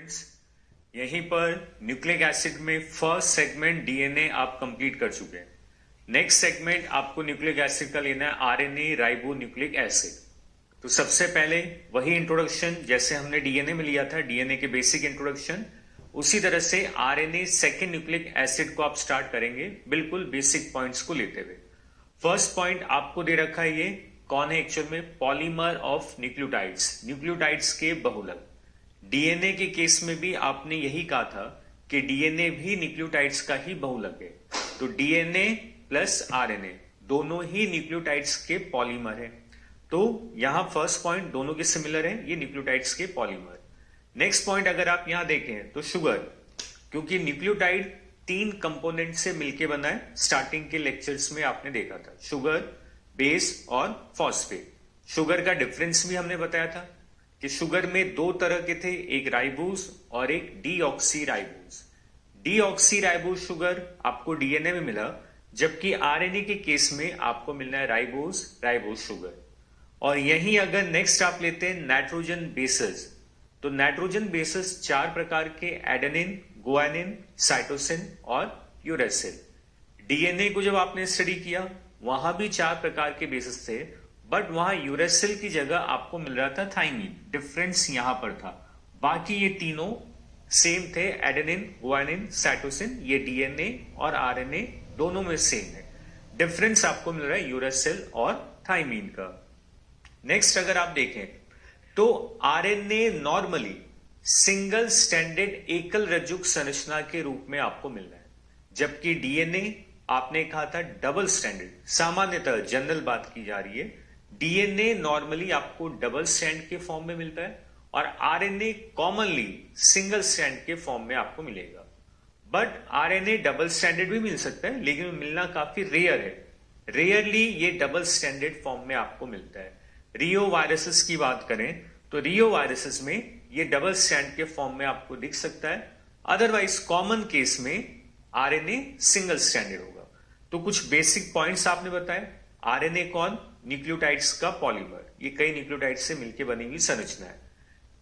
Students, यहीं पर nucleic acid में फर्स्ट सेगमेंट डीएनए आप कंप्लीट कर चुके हैं। नेक्स्ट सेगमेंट आपको न्यूक्लिक एसिड का लेना है आरएनए राइबो न्यूक्लिक एसिड। तो सबसे पहले वही इंट्रोडक्शन जैसे हमने डीएनए में लिया था, डीएनए के बेसिक इंट्रोडक्शन, उसी तरह से आरएनए सेकेंड न्यूक्लिक एसिड को आप स्टार्ट करेंगे बिल्कुल बेसिक पॉइंट्स को लेते हुए। फर्स्ट पॉइंट आपको दे रखा है, ये कौन है एक्चुअल में? पॉलीमर ऑफ न्यूक्लियोटाइड्स, न्यूक्लियोटाइड्स के बहुलक। डीएनए के केस में भी आपने यही कहा था कि डीएनए भी न्यूक्लियोटाइड्स का ही बहुलक है। तो डीएनए प्लस आरएनए दोनों ही न्यूक्लियोटाइड्स के पॉलीमर है। तो यहां फर्स्ट पॉइंट दोनों के सिमिलर है, ये न्यूक्लियोटाइड्स के पॉलीमर। नेक्स्ट पॉइंट अगर आप यहां देखें तो शुगर, क्योंकि न्यूक्लियोटाइड 3 कंपोनेंट से मिलकर बना है। स्टार्टिंग के लेक्चर्स में आपने देखा था शुगर, बेस और फॉस्फेट। शुगर का डिफरेंस भी हमने बताया था कि शुगर में 2 तरह के थे, एक राइबोस और एक deoxy ribose. Deoxy ribose sugar आपको डीएनए में मिला, जबकि आरएनए के केस में आपको मिलना है राइबोस राइबोस शुगर। और यहीं अगर नेक्स्ट आप लेते हैं नाइट्रोजन बेसेस, तो नाइट्रोजन बेसेस 4 प्रकार के, एडेनिन, गुआनिन, साइटोसिन और यूरेसिल। डीएनए को जब आपने स्टडी किया वहां भी 4 प्रकार के बेसिस थे, बट वहां यूरेसिल की जगह आपको मिल रहा था थाइमीन। डिफरेंस यहां पर था, बाकी ये तीनों सेम थे, एडेनिन, गुआनिन, साइटोसिन। ये डीएनए और आरएनए दोनों में सेम है, डिफरेंस आपको मिल रहा है यूरेसिल और थाइमीन का। नेक्स्ट अगर आप देखें तो आरएनए नॉर्मली सिंगल स्टैंडर्ड एकल रज्जुक संरचना के रूप में आपको मिल रहा है, जबकि डीएनए आपने कहा था डबल स्टैंडर्ड। सामान्यतः जनरल बात की जा रही है, डीएनए नॉर्मली आपको डबल स्टैंड के फॉर्म में मिलता है और आरएनए कॉमनली सिंगल स्टैंड के फॉर्म में आपको मिलेगा। बट आरएनए डबल स्टैंडर्ड भी मिल सकता है, लेकिन मिलना काफी रेयर है। रेयरली ये डबल स्टैंडर्ड फॉर्म में आपको मिलता है। रियो वायरसेस की बात करें तो रियो वायरसेस में ये डबल स्टैंड के फॉर्म में आपको दिख सकता है, अदरवाइज कॉमन केस में आरएनए सिंगल स्टैंडर्ड होगा। तो कुछ बेसिक पॉइंट्स आपने बताए। आरएनए कौन? न्यूक्लियोटाइड्स का पॉलीमर, ये कई न्यूक्लियोटाइड से मिलकर बनी हुई संरचना है।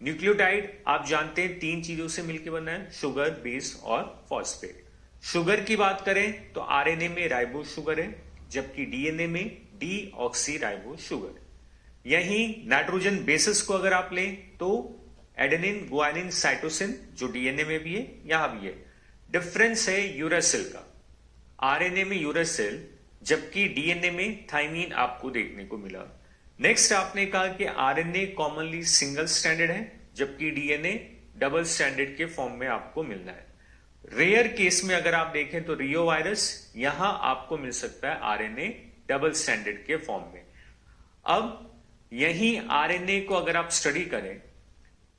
न्यूक्लियोटाइड आप जानते हैं 3 चीजों से मिलकर बना है, शुगर, बेस और फॉस्फेट। शुगर की बात करें तो आरएनए में राइबोस शुगर है, जबकि डीएनए में डीऑक्सी राइबोस शुगर है। यहीं नाइट्रोजन बेसिस को अगर आप लें तो एडेनिन, गुआनिन, साइटोसिन जो डीएनए में भी है यहां भी है। डिफरेंस है यूरेसिल का, आरएनए में यूरेसिल जबकि डीएनए में थाइमीन आपको देखने को मिला। नेक्स्ट आपने कहा कि आरएनए कॉमनली सिंगल स्टैंडर्ड है, जबकि डीएनए डबल स्टैंडर्ड के फॉर्म में आपको मिलना है। रेयर केस में अगर आप देखें तो रियो वायरस, यहां आपको मिल सकता है आरएनए डबल स्टैंडर्ड के फॉर्म में। अब यहीं आरएनए को अगर आप स्टडी करें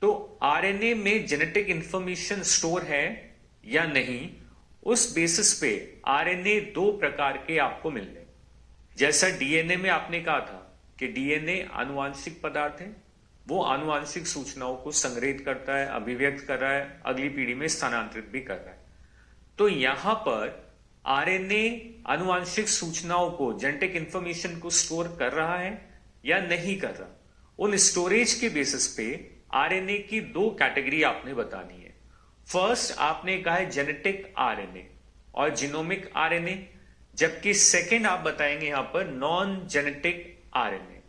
तो आरएनए में जेनेटिक इंफॉर्मेशन स्टोर है या नहीं, उस बेसिस पे आरएनए 2 प्रकार के आपको मिल रहे। जैसा डीएनए में आपने कहा था कि डीएनए आनुवांशिक पदार्थ है, वो आनुवांशिक सूचनाओं को संग्रहित करता है, अभिव्यक्त कर रहा है, अगली पीढ़ी में स्थानांतरित भी कर रहा है। तो यहां पर आरएनए आनुवांशिक सूचनाओं को, जेनेटिक इंफॉर्मेशन को स्टोर कर रहा है या नहीं कर रहा। उन स्टोरेज के बेसिस पे आरएनए की 2 कैटेगरी आपने बतानी है। फर्स्ट आपने कहा है जेनेटिक आरएनए और जीनोमिक आरएनए, जबकि सेकंड आप बताएंगे यहां पर नॉन जेनेटिक आरएनए।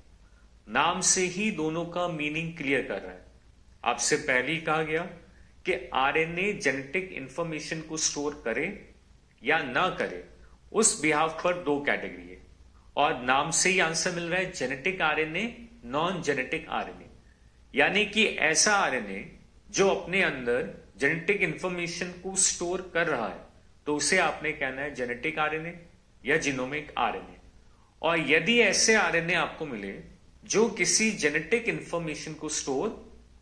नाम से ही दोनों का मीनिंग क्लियर कर रहा है। आपसे पहले ही कहा गया कि आरएनए जेनेटिक इंफॉर्मेशन को स्टोर करे या ना करे, उस बिहाफ पर 2 कैटेगरी है और नाम से ही आंसर मिल रहा है, genetic RNA, non genetic RNA. यानी कि ऐसा आरएनए जो अपने अंदर जेनेटिक इंफॉर्मेशन को स्टोर कर रहा है, तो उसे आपने कहना है जेनेटिक आरएनए या जीनोमिक आरएनए। और यदि ऐसे आरएनए आपको मिले जो किसी जेनेटिक इंफॉर्मेशन को स्टोर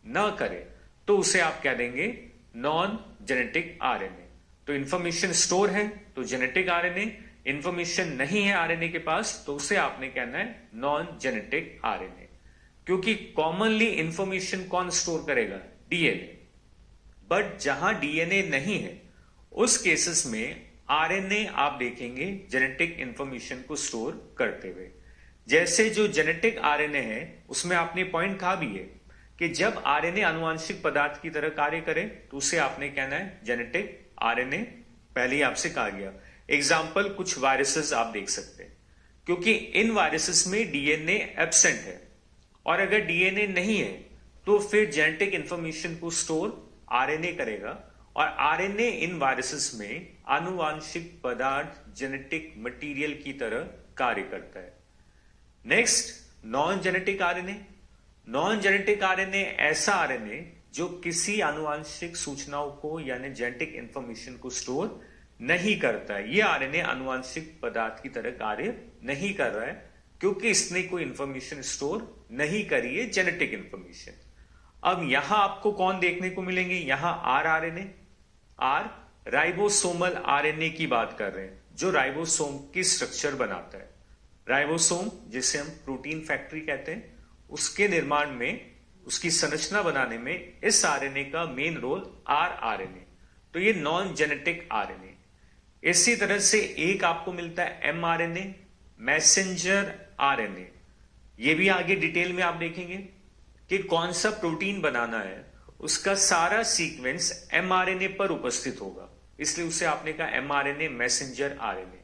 न करे, तो उसे आप कह देंगे नॉन जेनेटिक आरएनए। तो इंफॉर्मेशन स्टोर है तो जेनेटिक आरएनए, इंफॉर्मेशन नहीं है आरएनए के पास तो उसे आपने कहना है नॉन जेनेटिक आरएनए। क्योंकि कॉमनली इंफॉर्मेशन कौन स्टोर करेगा? डीएनए। बट जहां डीएनए नहीं है उस केसेस में आरएनए आप देखेंगे जेनेटिक इंफॉर्मेशन को स्टोर करते हुए। जैसे जो जेनेटिक आरएनए है उसमें आपने पॉइंट कहा भी है कि जब आरएनए आनुवांशिक पदार्थ की तरह कार्य करे तो उसे आपने कहना है जेनेटिक आरएनए। पहले ही आपसे कहा गया। एग्जाम्पल कुछ वायरसेस आप देख सकते हैं, क्योंकि इन वायरसेस में डीएनए एब्सेंट है, और अगर डीएनए नहीं है तो फिर जेनेटिक इंफॉर्मेशन को स्टोर आरएनए करेगा, और आरएनए इन वायरसेस में आनुवांशिक पदार्थ जेनेटिक मटेरियल की तरह कार्य करता है। Next, non genetic RNA. Non genetic RNA ऐसा आरएनए जो किसी आनुवांशिक सूचनाओं को यानी जेनेटिक इंफॉर्मेशन को स्टोर नहीं करता है। यह आरएनए आनुवांशिक पदार्थ की तरह कार्य नहीं कर रहा है, क्योंकि इसने कोई इंफॉर्मेशन स्टोर नहीं करी है, जेनेटिक इंफॉर्मेशन। अब यहां आपको कौन देखने को मिलेंगे? यहां आरएनए, आर राइबोसोमल आरएनए की बात कर रहे हैं, जो राइबोसोम की स्ट्रक्चर बनाता है। राइबोसोम, जिसे हम प्रोटीन फैक्ट्री कहते हैं, उसके निर्माण में, उसकी संरचना बनाने में इस आरएनए का मेन रोल आरएनए। तो ये नॉन जेनेटिक आरएनए। इसी तरह से एक आपको मिलता है एमआरएनए, मैसेंजर आरएनए। ये भी आगे डिटेल में आप देखेंगे कि कौन सा प्रोटीन बनाना है, उसका सारा सीक्वेंस एमआरएनए पर उपस्थित होगा, इसलिए उसे आपने कहा एमआरएनए, मैसेंजर आरएनए।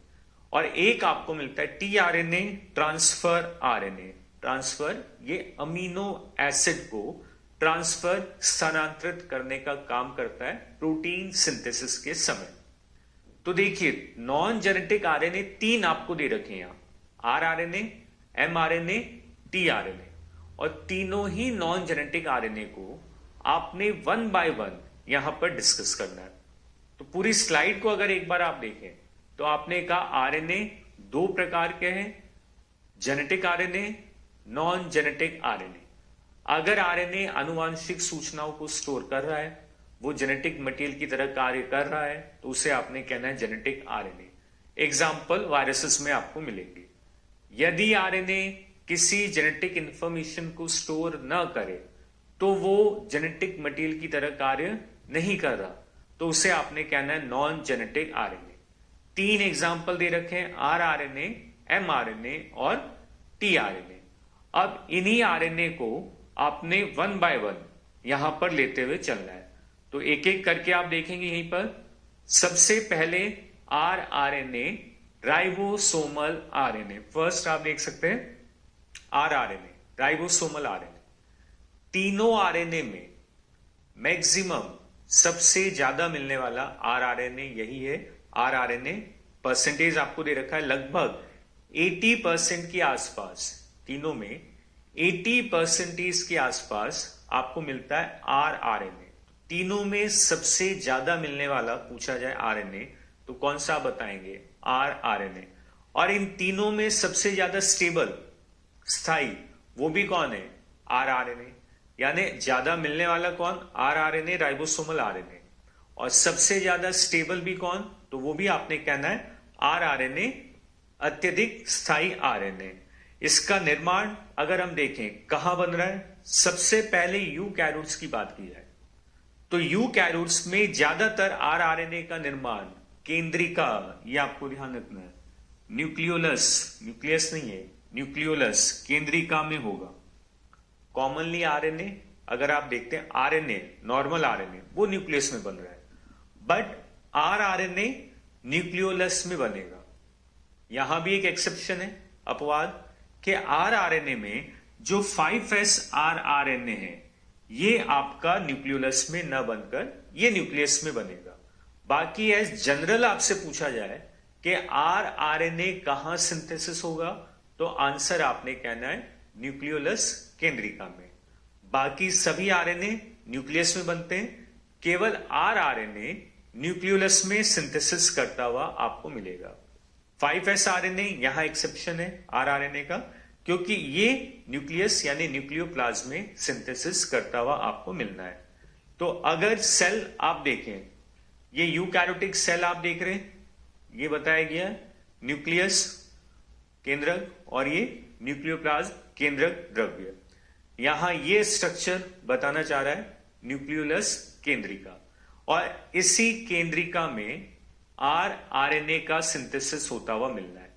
और एक आपको मिलता है टीआरएनए, ट्रांसफर आरएनए। ट्रांसफर, ये अमीनो एसिड को ट्रांसफर, स्थानांतरित करने का काम करता है प्रोटीन सिंथेसिस के समय। तो देखिए, नॉन जेनेटिक आरएनए 3 आपको दे रखे हैं यहां, आरआरएनए, एमआरएनए, टीआरएनए, और तीनों ही नॉन जेनेटिक आरएनए को आपने 1 बाय 1 यहां पर डिस्कस करना है। तो पूरी स्लाइड को अगर एक बार आप देखें तो आपने कहा आरएनए 2 प्रकार के हैं, genetic RNA, non genetic RNA. अगर आरएनए आनुवांशिक सूचनाओं को स्टोर कर रहा है, वो जेनेटिक मटेरियल की तरह कार्य कर रहा है, तो उसे आपने कहना है जेनेटिक आरएनए। एग्जाम्पल वायरसेस में आपको मिलेंगे। यदि आरएनए किसी जेनेटिक इंफॉर्मेशन को स्टोर न करे तो वो जेनेटिक मटेरियल की तरह कार्य नहीं कर रहा, तो उसे आपने कहना है नॉन जेनेटिक आरएनए। 3 एग्जाम्पल दे रखे हैं, आरआरएनए, एमआरएनए और टीआरएनए। अब इन्हीं आरएनए को आपने 1 बाय 1 यहां पर लेते हुए चलना है। तो एक एक करके आप देखेंगे यहीं पर। सबसे पहले आरआरएनए, राइबोसोमल आरएनए। फर्स्ट आप देख सकते हैं आरआरएनए, राइबोसोमल आरएनए। तीनों आरएनए में मैक्सिमम, सबसे ज्यादा मिलने वाला आरआरएनए यही है। आरआरएनए परसेंटेज आपको दे रखा है लगभग 80% के आसपास, तीनों में 80% के आसपास आपको मिलता है आरआरएनए। तीनों में सबसे ज्यादा मिलने वाला पूछा जाए आरएनए तो कौन सा बताएंगे? आरआरएनए। और इन तीनों में सबसे ज्यादा स्टेबल, स्थायी, वो भी कौन है? आरआरएनए। यानी ज्यादा मिलने वाला कौन? RRNA, ribosomal RNA. और सबसे ज्यादा स्टेबल भी कौन? तो वो भी आपने कहना है आरआरएनए, अत्यधिक स्थायी आरएनए। इसका निर्माण अगर हम देखें कहां बन रहा है, सबसे पहले यूकैरियोट्स की बात की जाए तो यूकैरियोट्स में ज्यादातर आरआरएनए का निर्माण केंद्रिका, ये आपको ध्यान रखना है, न्यूक्लियोलस, न्यूक्लियस नहीं है, न्यूक्लियोलस, केंद्रिका में होगा। कॉमनली आरएनए अगर आप देखते हैं, आरएनए, नॉर्मल आरएनए, वो न्यूक्लियस में बन रहा है, बट आरआरएनए न्यूक्लियोलस में बनेगा। यहां भी एक एक्सेप्शन है, अपवाद, कि आरआरएनए में जो 5s आरआरएनए है, ये आपका न्यूक्लियोलस में न बनकर ये न्यूक्लियस में बनेगा। बाकी एज जनरल आपसे पूछा जाए कि आरआरएनए कहां सिंथेसिस होगा, तो आंसर आपने कहना है न्यूक्लियोलस, केंद्रिका में। बाकी सभी आरएनए न्यूक्लियस में बनते हैं, केवल आरआरएनए न्यूक्लियोलस में सिंथेसिस करता हुआ आपको मिलेगा। 5s आरएनए यहां एक्सेप्शन है आरआरएनए का, क्योंकि ये न्यूक्लियस यानी न्यूक्लियोप्लाज्म में सिंथेसिस करता हुआ आपको मिलना है। तो अगर सेल आप देखें, ये यूकैरियोटिक सेल आप देख रहे हैं, ये बताया गया न्यूक्लियस, केंद्रक, और ये न्यूक्लियोप्लाज्म, केंद्रक द्रव्य। यहां ये स्ट्रक्चर बताना चाह रहा है न्यूक्लियोलस, केंद्रिका, और इसी केंद्रिका में आरआरएनए का सिंथेसिस होता हुआ मिलना है।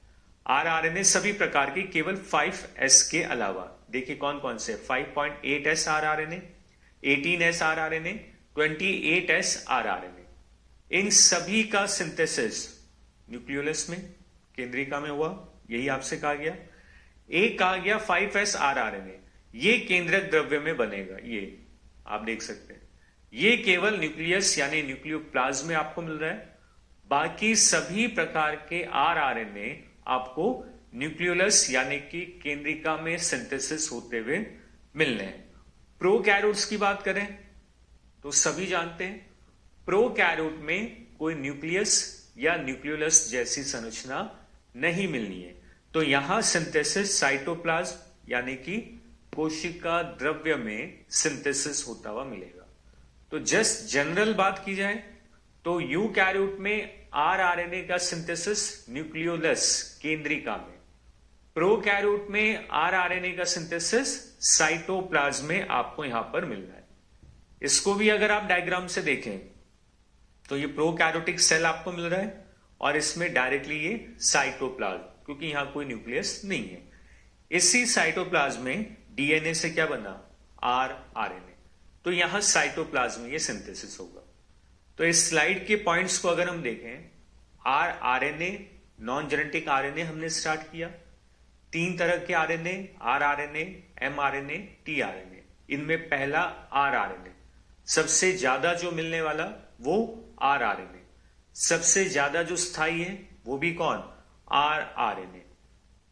आरआरएनए सभी प्रकार की, केवल 5s के अलावा, देखिए कौन कौन से 5.8s rRNA, 18s rRNA, 28s rRNA, इन सभी का सिंथेसिस न्यूक्लियोलस में केंद्रिका में हुआ, यही आपसे कहा गया। एक कहा गया 5s rRNA, ये केंद्रक द्रव्य में बनेगा, ये आप देख सकते हैं, ये केवल न्यूक्लियस यानी न्यूक्लियोप्लाज्म में आपको मिल रहा है। बाकी सभी प्रकार के rRNA आपको न्यूक्लियोलस यानी कि केंद्रिका में सिंथेसिस होते हुए मिलने हैं। प्रोकैरियोट्स की बात करें तो सभी जानते हैं प्रोकैरियोट में कोई न्यूक्लियस या न्यूक्लियोलस जैसी संरचना नहीं मिलनी है, तो यहां सिंथेसिस साइटोप्लाज्म यानी कि कोशिका द्रव्य में सिंथेसिस होता हुआ मिलेगा। तो जस्ट जनरल बात की जाए तो यूकैरियोट में rRNA का सिंथेसिस न्यूक्लियोलस केंद्रिका में, प्रोकैरियोट में rRNA का सिंथेसिस साइटोप्लाज्म में आपको यहां पर मिल रहा है। इसको भी अगर आप डायग्राम से देखें तो ये प्रोकैरियोटिक सेल आपको मिल रहा है और इसमें डायरेक्टली ये साइटोप्लाज्म, क्योंकि यहां कोई न्यूक्लियस नहीं है। इसी साइटोप्लाज्म में डीएनए से क्या बना, rRNA, तो यहां साइटोप्लाज्म में ये सिंथेसिस होगा। तो इस स्लाइड के पॉइंट्स को अगर हम देखें, rRNA नॉन जेनेटिक आरएनए हमने स्टार्ट किया, 3 तरह के आरएनए, rRNA, mRNA, tRNA। इनमें पहला rRNA, सबसे ज्यादा जो मिलने वाला वो rRNA, सबसे ज्यादा जो स्थायी है वो भी कौन, rRNA।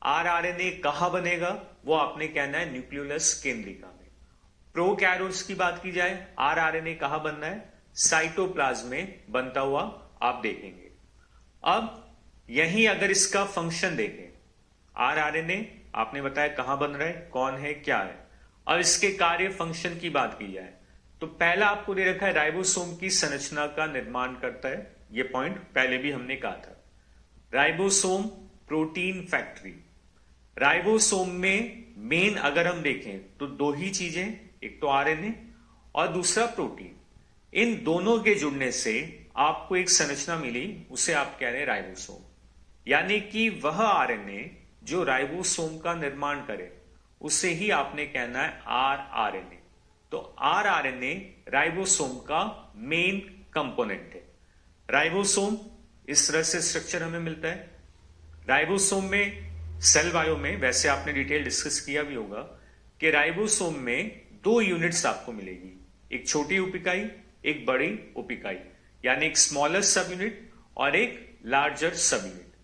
rRNA कहां बनेगा वो आपने कहना है न्यूक्लियोलस केंद्रिका में। प्रोकैरियोट्स की बात की जाए rRNA कहां बनना है, साइटोप्लाज्म में बनता हुआ आप देखेंगे। अब यहीं अगर इसका फंक्शन देखें, rRNA आपने बताया कहां बन रहा है, कौन है, क्या है। अब इसके कार्य फंक्शन की बात की जाए तो पहला आपको दे रखा है राइबोसोम की संरचना का निर्माण करता है, ये पॉइंट पहले भी हमने कहा था। राइबोसोम प्रोटीन फैक्ट्री, राइबोसोम में मेन अगर हम देखें तो 2 ही चीजें, एक तो आरएनए और दूसरा प्रोटीन। इन दोनों के जुड़ने से आपको एक संरचना मिली, उसे आप कह रहे हैं राइबोसोम, यानी कि वह आरएनए जो राइबोसोम का निर्माण करे उसे ही आपने कहना है rRNA। तो rRNA राइबोसोम का मेन कंपोनेंट है। राइबोसोम इस तरह से स्ट्रक्चर हमें मिलता है। राइबोसोम में सेल बायो में वैसे आपने डिटेल डिस्कस किया भी होगा कि राइबोसोम में 2 यूनिट्स आपको मिलेगी, एक छोटी उपिकाई, एक बड़ी उपिकाई, यानी एक स्मॉलर सब यूनिट और एक लार्जर सब यूनिट।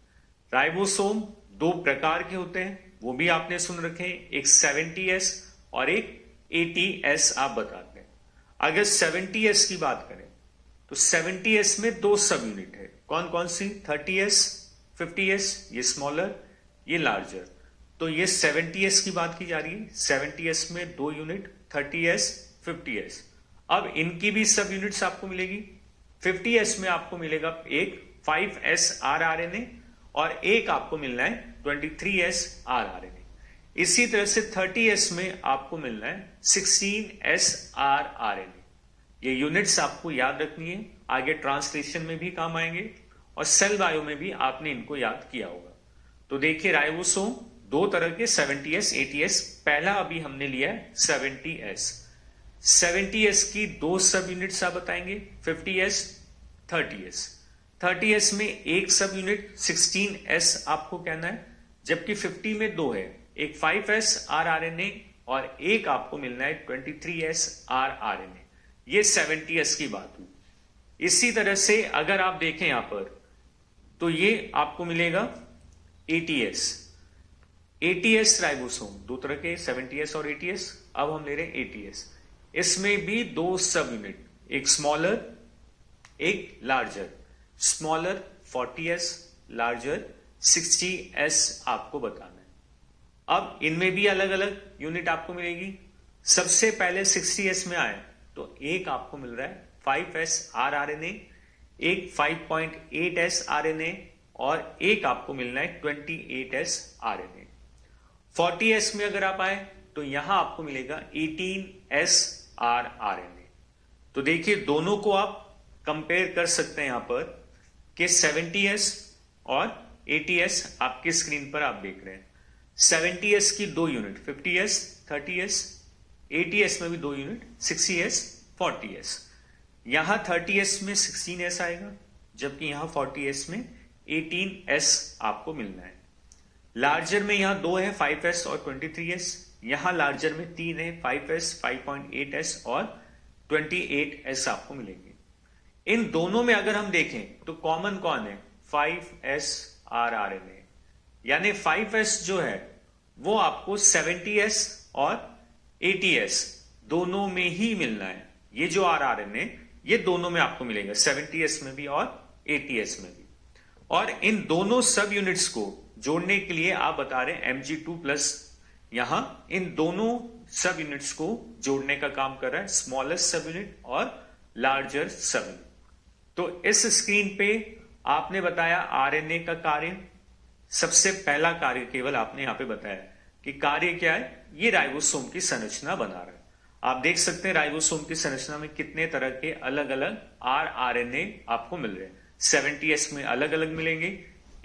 राइबोसोम 2 प्रकार के होते हैं, वो भी आपने सुन रखे हैं, एक 70S और एक 80S आप बताते हैं। अगर 70S की बात करें तो 70S में 2 सब यूनिट है, कौन कौन सी, 30S, 50S, ये स्मॉलर, ये लार्जर। तो ये 70S की बात की जा रही है, 70S में 2 यूनिट, 30S, 50S। अब इनकी भी सब यूनिट्स आपको मिलेगी। 50S में आपको मिलेगा एक 5S rRNA और एक आपको मिलना है 23S rRNA। इसी तरह से 30S में आपको मिलना है 16S rRNA। ये यूनिट्स आपको याद रखनी है, आगे ट्रांसलेशन में भी काम आएंगे और सेल बायो में भी आपने इनको याद किया होगा। तो देखिए राइबोसोम 2 तरह के 70S, 80S, पहला अभी हमने लिया है 70S। 70S की 2 सब यूनिट्स आप बताएंगे, 50S, 30S। 30S में एक सब यूनिट 16S आपको कहना है, जबकि 50 में 2 है, एक 5S rRNA और एक आपको मिलना है 23S rRNA। ये 70S की बात हुई। इसी तरह से अगर आप देखें यहां पर तो ये आपको मिलेगा 80S। 80S राइबोसोम 2 तरह के 70S और 80S, अब हम ले रहे हैं 80S। इसमें भी 2 सब यूनिट, एक स्मॉलर एक larger. Smaller 40S, larger 60S आपको बताना है। अब इनमें भी अलग अलग यूनिट आपको मिलेगी। सबसे पहले 60S में आए तो एक आपको मिल रहा है 5S rRNA, एक 5.8S RNA और एक आपको मिलना है 28S RNA। 40S में अगर आप आए तो यहां आपको मिलेगा 18S rRNA। तो देखिए दोनों को आप कंपेयर कर सकते हैं यहां पर कि 70S और 80S आपकी स्क्रीन पर आप देख रहे हैं। 70S की 2 यूनिट 50S, 30s, 80s में भी 2 यूनिट, 60s, 40s। यहां 30s में 16s आएगा, जबकि यहां 40s में 18s आपको मिलना है। लार्जर में यहां 2 है, 5s और 23s। यहां लार्जर में 3 है, 5s, 5.8s और 28s आपको मिलेंगे। इन दोनों में अगर हम देखें तो कॉमन कौन है? 5s rRNA, यानी 5s जो है वो आपको 70s और 80s दोनों में ही मिलना है। ये जो rRNA ये दोनों में आपको मिलेगा, 70s में भी और 80s में भी। और इन दोनों सब यूनिट्स को जोड़ने के लिए आप बता रहे हैं Mg2+, यहां इन दोनों सब यूनिट्स को जोड़ने का काम कर रहा है स्मॉलेस्ट सब यूनिट और लार्जर सब यूनिट। तो इस स्क्रीन पे आपने बताया आरएनए का कार्य। सबसे पहला कार्य केवल आपने यहां पे बताया कि कार्य क्या है, ये राइबोसोम की संरचना बना रहा है। आप देख सकते हैं राइबोसोम की संरचना में कितने तरह के अलग अलग आरएनए आपको मिल रहे हैं। 70s में अलग अलग मिलेंगे,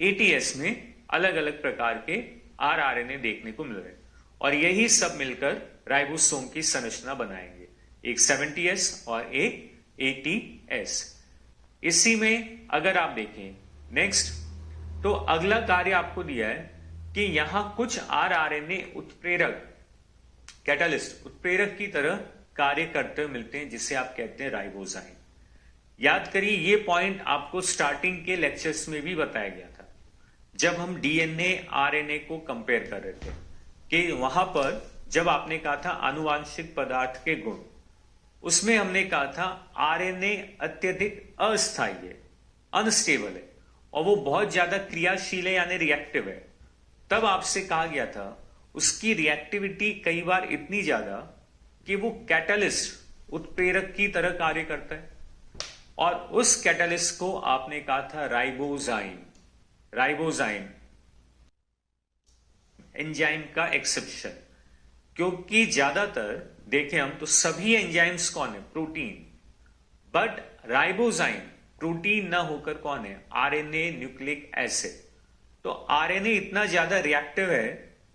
80s में अलग अलग प्रकार के आरएनए देखने को मिल रहे हैं, और यही सब मिलकर राइबोसोम की संरचना बनाएंगे, एक 70s और एक 80s। इसी में अगर आप देखें नेक्स्ट, तो अगला कार्य आपको दिया है कि यहां कुछ आरएनए उत्प्रेरक, कैटालिस्ट, उत्प्रेरक की तरह कार्य करते हुए मिलते हैं, जिसे आप कहते हैं राइबोजाइम। याद करिए ये पॉइंट आपको स्टार्टिंग के लेक्चर्स में भी बताया गया था, जब हम डीएनए आरएनए को कंपेयर कर रहे थे, कि वहां पर जब आपने कहा था आनुवांशिक पदार्थ के गुण, उसमें हमने कहा था आरएनए अत्यधिक अस्थायी है, अनस्टेबल है, और वो बहुत ज्यादा क्रियाशील है यानी रिएक्टिव है। तब आपसे कहा गया था उसकी रिएक्टिविटी कई बार इतनी ज्यादा कि वो कैटलिस्ट, उत्प्रेरक की तरह कार्य करता है, और उस कैटलिस्ट को आपने कहा था राइबोजाइम। राइबोजाइम एंजाइम का एक्सेप्शन, क्योंकि ज्यादातर देखें हम तो सभी एंजाइम्स कौन है? प्रोटीन। बट राइबोजाइम प्रोटीन ना होकर कौन है? RNA nucleic acid. तो आरएनए इतना ज्यादा रिएक्टिव है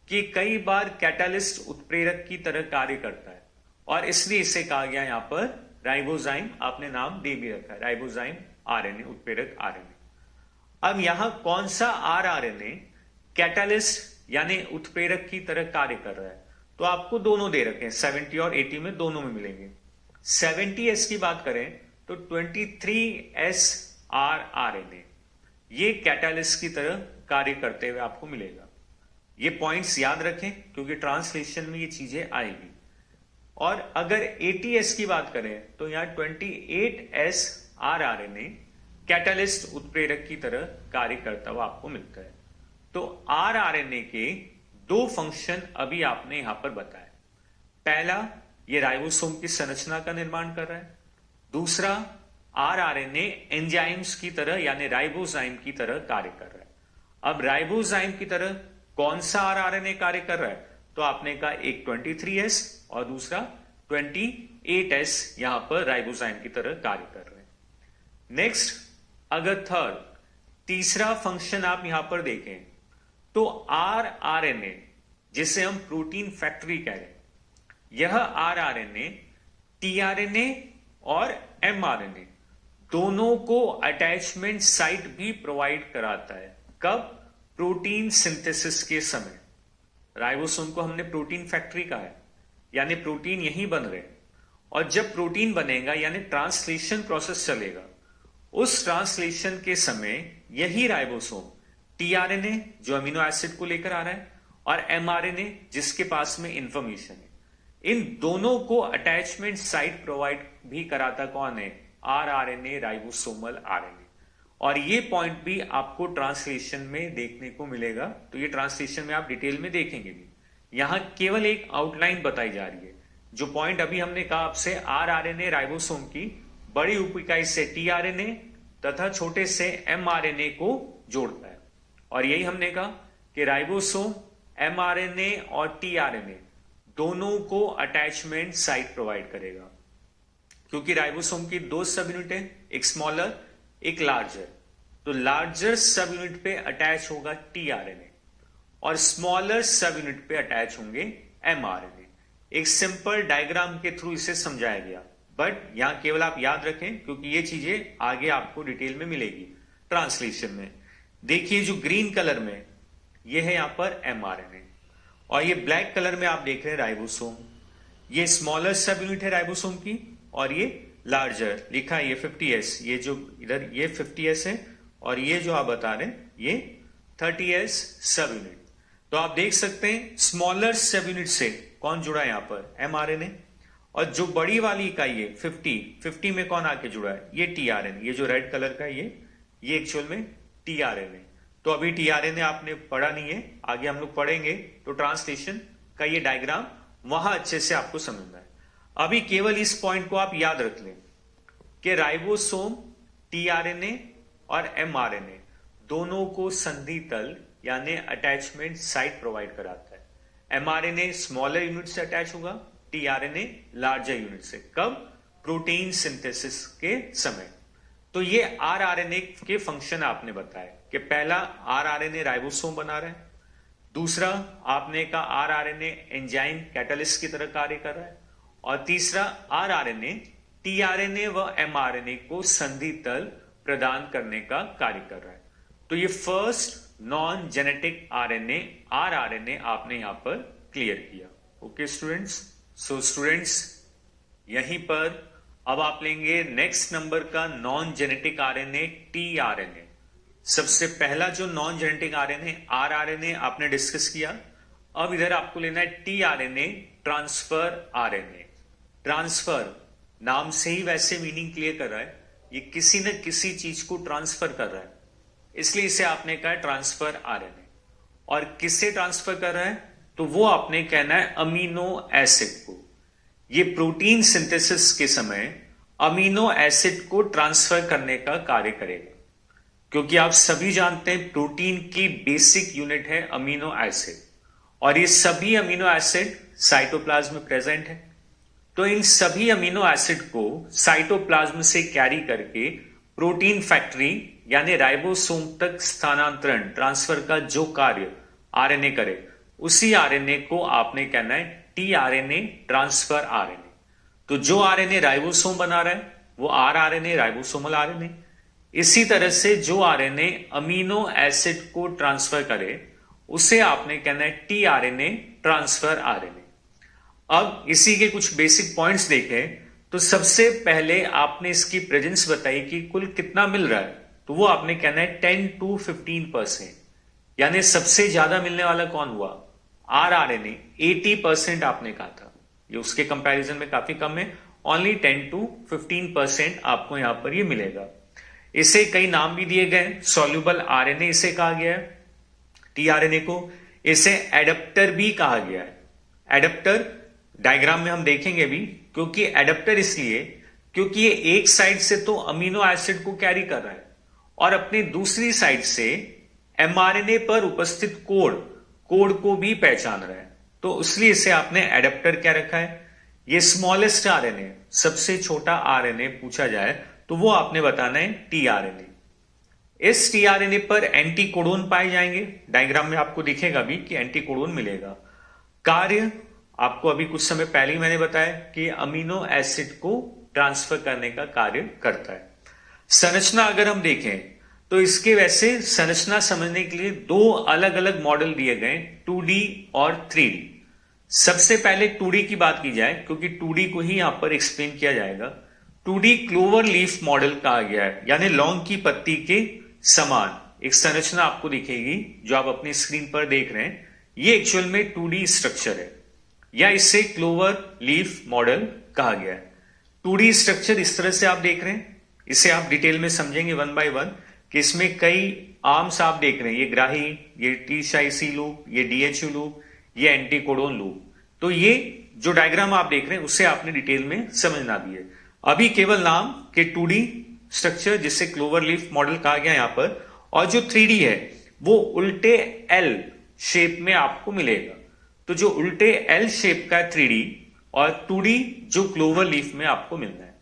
कि कई बार कैटालिस्ट, उत्प्रेरक की तरह कार्य करता है, और इसलिए इसे कहा गया यहां पर राइबोजाइम। आपने नाम दे भी रखा है राइबोजाइम आरएनए, उत्प्रेरक आरएनए। अब यहां कौन सा आरएनए कैटालिस्ट यानी उत्प्रेरक की तरह कार्य कर रहा है? तो आपको दोनों दे रखे हैं, 70 और 80 में दोनों में मिलेंगे। 70s की बात करें तो 23S आरएनए ये कैटालिस्ट की तरह कार्य करते हुए आपको मिलेगा। ये पॉइंट्स याद रखें क्योंकि ट्रांसलेशन में ये चीजें आएगी। और अगर 80s की बात करें तो यहां 28S आरएनए कैटालिस्ट, उत्प्रेरक की तरह कार्य करता हुआ आपको मिलता है। तो आरएनए के दो फंक्शन अभी आपने यहां पर बताया। पहला, ये राइबोसोम की संरचना का निर्माण कर रहा है। दूसरा, आरएनए एंजाइम्स की तरह यानी राइबोजाइम की तरह कार्य कर रहा है। अब राइबोजाइम की तरह कौन सा आरएनए कार्य कर रहा है? तो आपने कहा एक 23S और दूसरा 28S यहां पर राइबोजाइम की तरह कार्य कर रहे हैं। नेक्स्ट, अगर थर्ड, तीसरा फंक्शन आप यहां पर देखें तो आरएनए, जिसे हम प्रोटीन फैक्ट्री कह रहे हैं, यह आरएनए टीआरएनए और एमआरएनए दोनों को अटैचमेंट साइट भी प्रोवाइड कराता है। कब? प्रोटीन सिंथेसिस के समय। राइबोसोम को हमने प्रोटीन फैक्ट्री कहा है, यानी प्रोटीन यहीं बन रहे हैं, और जब प्रोटीन बनेगा यानी ट्रांसलेशन प्रोसेस चलेगा, उस ट्रांसलेशन के समय यही राइबोसोम टीआरएनए जो अमीनो एसिड को लेकर आ रहा है और एमआरएनए जिसके पास में इंफॉर्मेशन है, इन दोनों को अटैचमेंट साइट प्रोवाइड भी कराता कौन है? RNA, ribosomal RNA. और ये पॉइंट भी आपको ट्रांसलेशन में देखने को मिलेगा, तो ये ट्रांसलेशन में आप डिटेल में देखेंगे भी। यहां केवल एक आउटलाइन बताई जा रही है। जो पॉइंट अभी हमने कहा आपसे, आरएनए राइबोसोम की बड़ी उप इकाई से टीआरएनए तथा छोटे से एमआरएनए को जोड़ता है, और यही हमने कहा कि राइबोसोम एमआरएनए और टीआरएनए दोनों को अटैचमेंट साइट प्रोवाइड करेगा, क्योंकि राइबोसोम की दो सब यूनिट है, एक स्मॉलर एक लार्जर। तो लार्जर सब यूनिट पे अटैच होगा टीआरएनए और स्मॉलर सब यूनिट पे अटैच होंगे एमआरएनए। एक सिंपल डायग्राम के थ्रू इसे समझाया गया, बट यहां केवल आप याद रखें क्योंकि ये चीजें आगे आपको डिटेल में मिलेगी ट्रांसलेशन में। देखिए जो ग्रीन कलर में ये है यहां पर mRNA, और ये ब्लैक कलर में आप देख रहे हैं राइबोसोम। ये स्मॉलर सब यूनिट है राइबोसोम की, और ये लार्जर लिखा है ये 50S, ये जो इधर ये 50S है, और ये जो आप बता रहे हैं ये 30S सब यूनिट। तो आप देख सकते हैं स्मॉलर सब यूनिट से कौन जुड़ा है यहां पर mRNA, और जो बड़ी वाली इकाई है 50 में कौन आके जुड़ा है, ये tRNA। ये जो रेड कलर का ये एक्चुअल में tRNA। तो अभी tRNA आपने पढ़ा नहीं है, आगे हम लोग पढ़ेंगे, तो ट्रांसलेशन का ये डायग्राम वहां अच्छे से आपको समझना है। अभी केवल इस पॉइंट को आप याद रख लें कि राइबोसोम tRNA और mRNA दोनों को संधि तल यानी अटैचमेंट साइट प्रोवाइड कराता है। mRNA स्मॉलर यूनिट से अटैच होगा, tRNA लार्जर यूनिट से। कब? प्रोटीन सिंथेसिस के समय। तो ये rRNA के फंक्शन आपने बताया कि पहला rRNA राइबोसोम बना रहा है, दूसरा आपने कहा rRNA एंजाइम कैटलिस्ट की तरह कार्य कर रहा है, और तीसरा rRNA tRNA व mRNA को संधि तल प्रदान करने का कार्य कर रहा है। तो ये first non genetic RNA rRNA आपने यहां पर क्लियर किया। ओके स्टूडेंट्स, सो स्टूडेंट्स यहीं पर अब आप लेंगे नेक्स्ट नंबर का नॉन जेनेटिक RNA tRNA। सबसे पहला जो नॉन जेनेटिक RNA rRNA आपने डिस्कस किया, अब इधर आपको लेना है tRNA ट्रांसफर RNA। ट्रांसफर नाम से ही वैसे मीनिंग क्लियर कर रहा है, ये किसी न किसी चीज को ट्रांसफर कर रहा है, इसलिए इसे आपने कहा ट्रांसफर RNA। और किससे ट्रांसफर कर रहा है, तो वो आपने कहना है अमीनो एसिड को। ये प्रोटीन सिंथेसिस के समय अमीनो एसिड को ट्रांसफर करने का कार्य करेगा, क्योंकि आप सभी जानते हैं प्रोटीन की बेसिक यूनिट है अमीनो एसिड, और ये सभी अमीनो एसिड साइटोप्लाज्म में प्रेजेंट है। तो इन सभी अमीनो एसिड को साइटोप्लाज्म से कैरी करके प्रोटीन फैक्ट्री यानी राइबोसोम तक स्थानांतरण ट्रांसफर का जो कार्य आरएनए करे, उसी आरएनए को आपने कहना है टीआरएनए ट्रांसफर आरएनए। तो जो आरएनए राइबोसोम बना रहा है वो आरआरएनए राइबोसोमल आरएनए। इसी तरह से जो आरएनए अमीनो एसिड को ट्रांसफर करे उसे आपने कहना है टीआरएनए ट्रांसफर आरएनए। अब इसी के कुछ बेसिक पॉइंट्स देखें तो सबसे पहले आपने इसकी प्रेजेंस बताई कि कुल कितना मिल रहा है, तो वो आपने कहना है 10 to 15%, यानी सबसे ज्यादा मिलने वाला कौन हुआ, आरआरएनए 80% आपने कहा था, ये उसके कंपैरिजन में काफी कम है, ओनली 10 to 15% आपको यहां पर ये मिलेगा। इसे कई नाम भी दिए गए, सॉल्युबल आरएनए इसे कहा गया है, टीआरएनए को इसे एडेप्टर भी कहा गया है। एडेप्टर डायग्राम में हम देखेंगे भी, क्योंकि एडेप्टर इसलिए क्योंकि ये एक साइड से तो अमीनो एसिड को कैरी कर रहा है और अपनी दूसरी साइड से एमआरएनए पर उपस्थित कोड को भी पहचान रहा है, तो इसलिए इसे आपने एडेप्टर क्या रखा है। ये स्मॉलेस्ट आरएनए, सबसे छोटा आरएनए पूछा जाए तो वो आपने बताना है टीआरएनए। इस टीआरएनए पर एंटीकोडोन पाए जाएंगे, डायग्राम में आपको दिखेगा भी कि एंटीकोडोन मिलेगा। कार्य आपको अभी कुछ समय पहले ही मैंने बताया कि अमीनो एसिड को ट्रांसफर करने का कार्य करता है। संरचना अगर हम देखें तो इसके वैसे संरचना समझने के लिए दो अलग अलग मॉडल दिए गए, 2D और 3D। सबसे पहले 2D की बात की जाए, क्योंकि 2D को ही यहां पर एक्सप्लेन किया जाएगा। 2D क्लोवर लीफ मॉडल कहा गया है, यानी लौंग की पत्ती के समान एक संरचना आपको दिखेगी जो आप अपनी स्क्रीन पर देख रहे हैं। ये एक्चुअल में 2D स्ट्रक्चर है, या इसे क्लोवर लीफ मॉडल कहा गया है। 2D स्ट्रक्चर इस तरह से आप देख रहे हैं, इसे आप डिटेल में समझेंगे वन बाय वन कि इसमें कई आर्म्स आप देख रहे हैं, ये ग्राही, ये टी-शाइसी लूप, ये डीएचयू लूप, ये एंटीकोडोन लूप। तो ये जो डायग्राम आप देख रहे हैं उसे आपने डिटेल में समझना भी है। अभी केवल नाम के 2D स्ट्रक्चर जिसे क्लोवर लीफ मॉडल कहा गया यहां पर, और जो 3D है वो उल्टे एल शेप में आपको मिलेगा। तो जो उल्टे एल शेप का 3D और 2D जो क्लोवर लीफ में आपको मिलना है।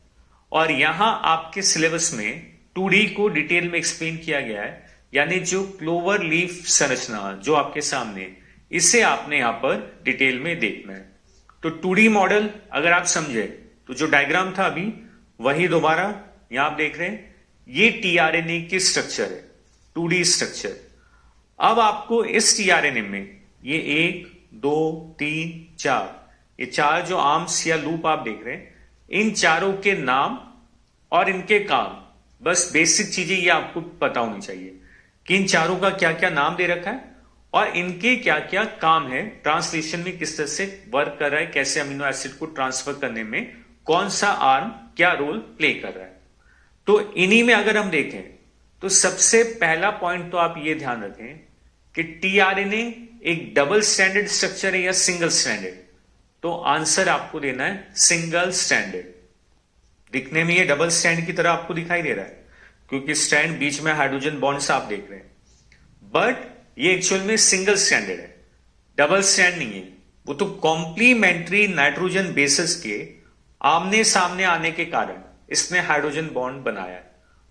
और यहां आपके सिलेबस में 2D को डिटेल में एक्सप्लेन किया गया है, यानी जो क्लोवर लीफ संरचना जो आपके सामने, इसे आपने यहां पर डिटेल में देखना है। तो 2D मॉडल अगर आप समझे तो जो डायग्राम था अभी वही दोबारा यहां आप देख रहे हैं, ये टीआरएनए की स्ट्रक्चर है, 2D स्ट्रक्चर। अब आपको इस टीआरएनए में ये 1 2 3 4 ये 4 जो आर्म्स या लूप आप देख रहे हैं, इन चारों के नाम और इनके काम, बस बेसिक चीजें ये आपको पता होनी चाहिए कि इन चारों का क्या क्या नाम दे रखा है और इनके क्या क्या काम है, ट्रांसलेशन में किस तरह से वर्क कर रहा है, कैसे अमीनो एसिड को ट्रांसफर करने में कौन सा आर्म क्या रोल प्ले कर रहा है। तो इन्हीं में अगर हम देखें तो सबसे पहला पॉइंट तो आप ये ध्यान रखें कि टीआरएनए एक डबल स्टैंडर्ड स्ट्रक्चर है या सिंगल स्टैंडर्ड। तो आंसर आपको देना है सिंगल स्टैंडर्ड। दिखने में ये डबल स्टैंड की तरह आपको दिखाई दे रहा है क्योंकि स्टैंड बीच में हाइड्रोजन बॉन्ड्स आप देख रहे हैं, बट ये एक्चुअल में सिंगल स्टैंडर्ड है, डबल स्टैंड नहीं है। वो तो कॉम्प्लीमेंट्री नाइट्रोजन बेसिस के आमने सामने आने के कारण इसने हाइड्रोजन बॉन्ड बनाया है,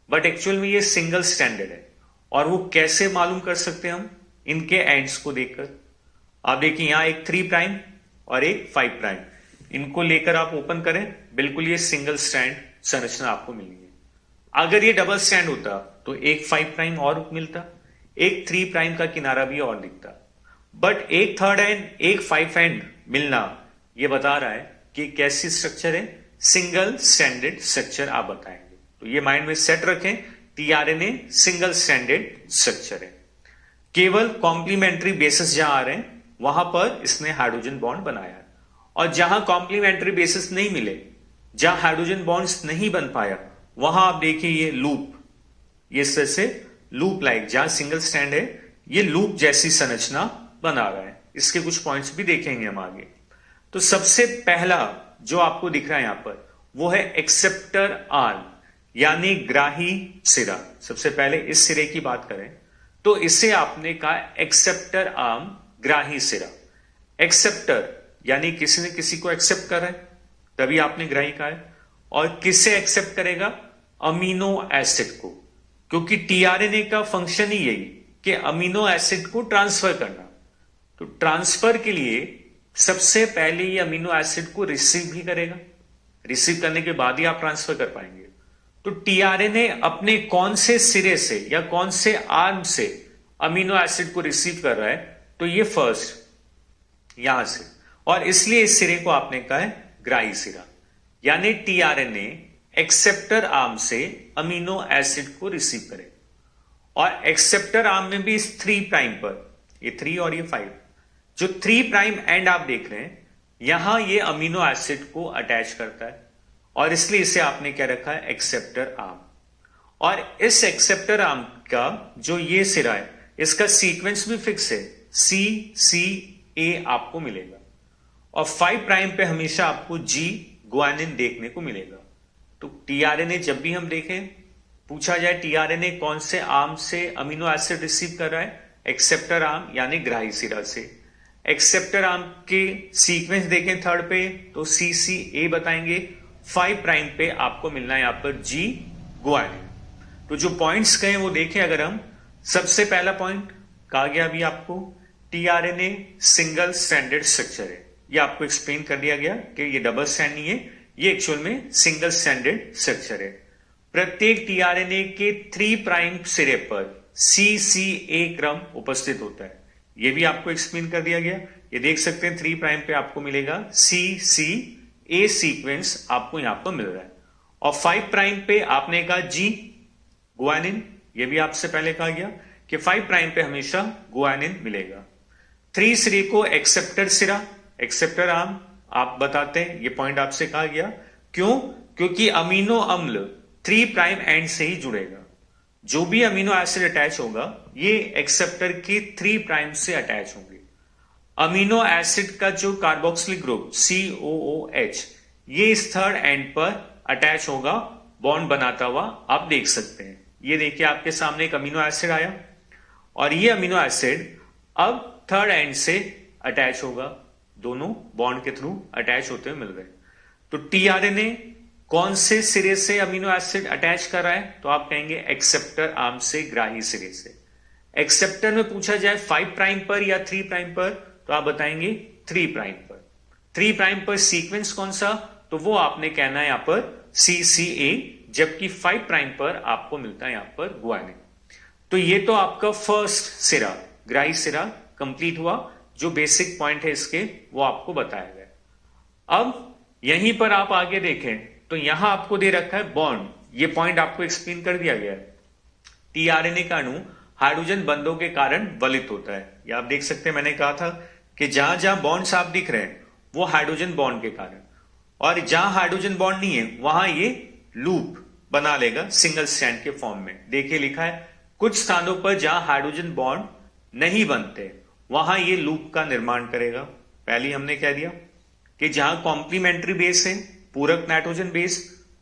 बट एक्चुअल में ये सिंगल स्टैंडर्ड है। और वो कैसे मालूम कर सकते हैं हम? इनके एंड्स को देखकर। आप देखिए यहां एक 3 प्राइम और एक 5 प्राइम, इनको लेकर आप ओपन करें, बिल्कुल ये सिंगल स्टैंड संरचना आपको मिलेगी। अगर ये डबल स्टैंड होता तो एक 5 प्राइम और मिलता, एक 3 प्राइम का किनारा भी और दिखता, बट एक 3rd एंड एक 5 एंड मिलना ये बता रहा है कि कैसी स्ट्रक्चर है, सिंगल स्टैंडर्ड स्ट्रक्चर आप बताएंगे। तो ये माइंड में सेट रखें, टीआरएनए सिंगल स्टैंडर्ड स्ट्रक्चर है। केवल कॉम्प्लीमेंट्री बेसिस जहां आ रहे हैं वहां पर इसने हाइड्रोजन बॉन्ड बनाया है, और जहां कॉम्प्लीमेंट्री बेसिस नहीं मिले, जहां हाइड्रोजन बॉन्ड्स नहीं बन पाया, वहां आप देखिए ये लूप, ये इस तरह से लूप लाइक, जहां सिंगल स्टैंड है ये लूप जैसी संरचना बना रहा है। इसके कुछ पॉइंट्स भी देखेंगे हम आगे। तो सबसे पहला जो आपको दिख रहा है यहां पर वो है एक्सेप्टर आर्म, यानी ग्राही सिरा। सबसे पहले इस सिरे की बात करें तो इसे आपने कहा एक्सेप्टर आर्म, ग्राही सिरा। एक्सेप्टर यानी किसी ने किसी को एक्सेप्ट कर रहा है, तभी आपने ग्राही कहा है। और किसे एक्सेप्ट करेगा? अमीनो एसिड को, क्योंकि टीआरएनए का फंक्शन ही यही कि अमीनो एसिड को ट्रांसफर करना। तो ट्रांसफर के लिए सबसे पहले ये अमीनो एसिड को रिसीव भी करेगा, रिसीव करने के बाद ही आप ट्रांसफर कर पाएंगे। तो टीआरएनए अपने कौन से सिरे से या कौन से आर्म से अमीनो एसिड को रिसीव कर रहा है? तो ये फर्स्ट यहां से, और इसलिए इस सिरे को आपने कहा है ग्राही सिरा, यानी टीआरएनए एक्सेप्टर आर्म से अमीनो एसिड को रिसीव करे। और एक्सेप्टर आर्म में भी इस 3 प्राइम पर, ये 3 और ये 5, जो 3 प्राइम एंड आप देख रहे हैं यहां ये अमीनो एसिड को अटैच करता है, और इसलिए इसे आपने क्या रखा है? Acceptor arm. और इस एक्सेप्टर आर्म का जो ये सिरा है इसका सीक्वेंस भी फिक्स है, CCA आपको मिलेगा, और 5 प्राइम पे हमेशा आपको G ग्वानिन देखने को मिलेगा। तो टीआरएनए जब भी हम देखें, पूछा जाए टीआरएनए कौन से आर्म से अमीनो एसिड रिसीव कर रहा है? एक्सेप्टर आर्म यानी ग्राही सिरा से। एक्सेप्टर आर्म के सीक्वेंस देखें 3rd पे तो CCA बताएंगे, 5 प्राइम पे आपको मिलना है यहां पर G ग्वानिन। तो जो पॉइंट्स कहे वो देखें, अगर हम सबसे पहला पॉइंट कहा गया अभी आपको, टीआरएनए सिंगल स्टैंडर्ड स्ट्रक्चर है, ये आपको एक्सप्लेन कर दिया गया कि ये डबल स्टैंड नहीं है, ये एक्चुअल में सिंगल स्टैंडर्ड स्ट्रक्चर है। प्रत्येक टीआरएनए के 3 प्राइम सिरे पर CCA क्रम उपस्थित होता है, ये भी आपको एक्सप्लेन कर दिया गया। ये देख सकते हैं 3 प्राइम पे आपको मिलेगा CCA सीक्वेंस आपको यहां पर मिल रहा है, और 5 प्राइम पे आपने कहा G ग्वानिन, ये भी आपसे पहले कहा गया कि 5 प्राइम पे हमेशा ग्वानिन मिलेगा। 3 सिरे को एक्सेप्टर सिरा, एक्सेप्टर आर्म आप बताते हैं, ये पॉइंट आपसे कहा गया। क्यों? क्योंकि अमीनो अम्ल 3 प्राइम एंड से ही जुड़ेगा, जो भी अमीनो एसिड अटैच होगा ये एक्सेप्टर के 3 प्राइम से अटैच होंगे। अमीनो एसिड का जो कार्बोक्सिलिक ग्रुप COOH ये इस 3rd एंड पर अटैच होगा, बॉन्ड बनाता हुआ आप देख सकते हैं। ये देखिए आपके सामने एक अमीनो एसिड आया, और ये अमीनो एसिड अब 3rd एंड से अटैच होगा, दोनों बॉन्ड के थ्रू अटैच होते हुए मिल रहे हैं। तो टीआरएनए कौन से सिरे से अमीनो एसिड अटैच कर रहा है? तो आप कहेंगे एक्सेप्टर आर्म से, ग्राही सिरे से। एक्सेप्टर में पूछा जाए 5 प्राइम पर या 3 प्राइम पर, तो आप बताएंगे 3 प्राइम पर। 3 प्राइम पर सीक्वेंस कौन सा, तो वो आपने कहना है यहां पर CCA, जबकि 5 प्राइम पर आपको मिलता है यहां पर गुआनिन। तो ये तो आपका फर्स्ट सिरा, ग्राही सिरा कंप्लीट हुआ। जो बेसिक पॉइंट है इसके वो आपको बताया गया। अब यहीं पर आप आगे देखें तो यहां आपको दे रखा है बॉन्ड, ये पॉइंट आपको एक्सप्लेन कर दिया गया है। टीआरएनए का अणु हाइड्रोजन बंधों के कारण वलित होता है। ये आप देख सकते हैं, मैंने कहा था कि जहां जहां बॉन्ड्स आप दिख रहे हैं वो हाइड्रोजन बॉन्ड के कारण, और जहां हाइड्रोजन बॉन्ड नहीं है वहां ये लूप बना लेगा सिंगल स्ट्रैंड के फॉर्म में। देखिए लिखा है कुछ स्थानों पर जहां हाइड्रोजन बॉन्ड नहीं बनते वहां ये लूप का निर्माण करेगा। पहले हमने कह दिया कि जहां कॉम्प्लीमेंट्री बेस है, पूरक नाइट्रोजन बेस,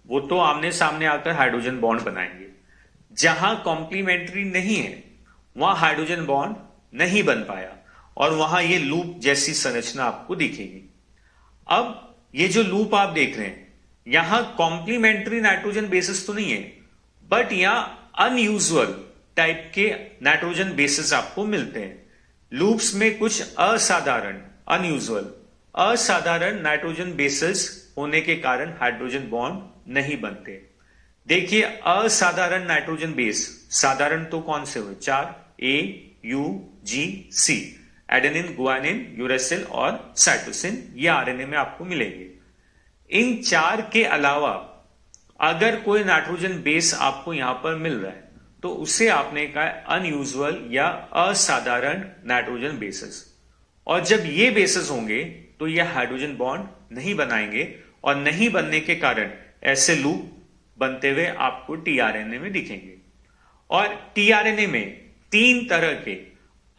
वो तो आमने सामने आकर हाइड्रोजन बॉन्ड बनाएंगे। जहां कॉम्प्लीमेंट्री नहीं है वहां हाइड्रोजन बॉन्ड नहीं बन पाया और वहां ये लूप जैसी संरचना आपको दिखेगी। अब ये जो लूप आप देख रहे हैं यहां कॉम्प्लीमेंट्री नाइट्रोजन बेसिस तो नहीं है, बट यहां अनयूजुअल टाइप के नाइट्रोजन बेसिस आपको मिलते हैं। लूप्स में कुछ असाधारण नाइट्रोजन बेसिस होने के कारण हाइड्रोजन बॉन्ड नहीं बनते। देखिए असाधारण नाइट्रोजन बेस, साधारण तो कौन से हुए, 4 A U G C, adenine, guanine, uracil और साइटोसिन, ये आरएनए में आपको मिलेंगे। इन 4 के अलावा अगर कोई नाइट्रोजन बेस आपको यहां पर मिल रहा है तो उसे आपने कहा अनयूजुअल या असाधारण नाइट्रोजन बेसिस। और जब ये बेसिस होंगे तो ये हाइड्रोजन बॉन्ड नहीं बनाएंगे और नहीं बनने के कारण ऐसे लूप बनते हुए आपको टीआरएनए में दिखेंगे। और टीआरएनए में 3 तरह के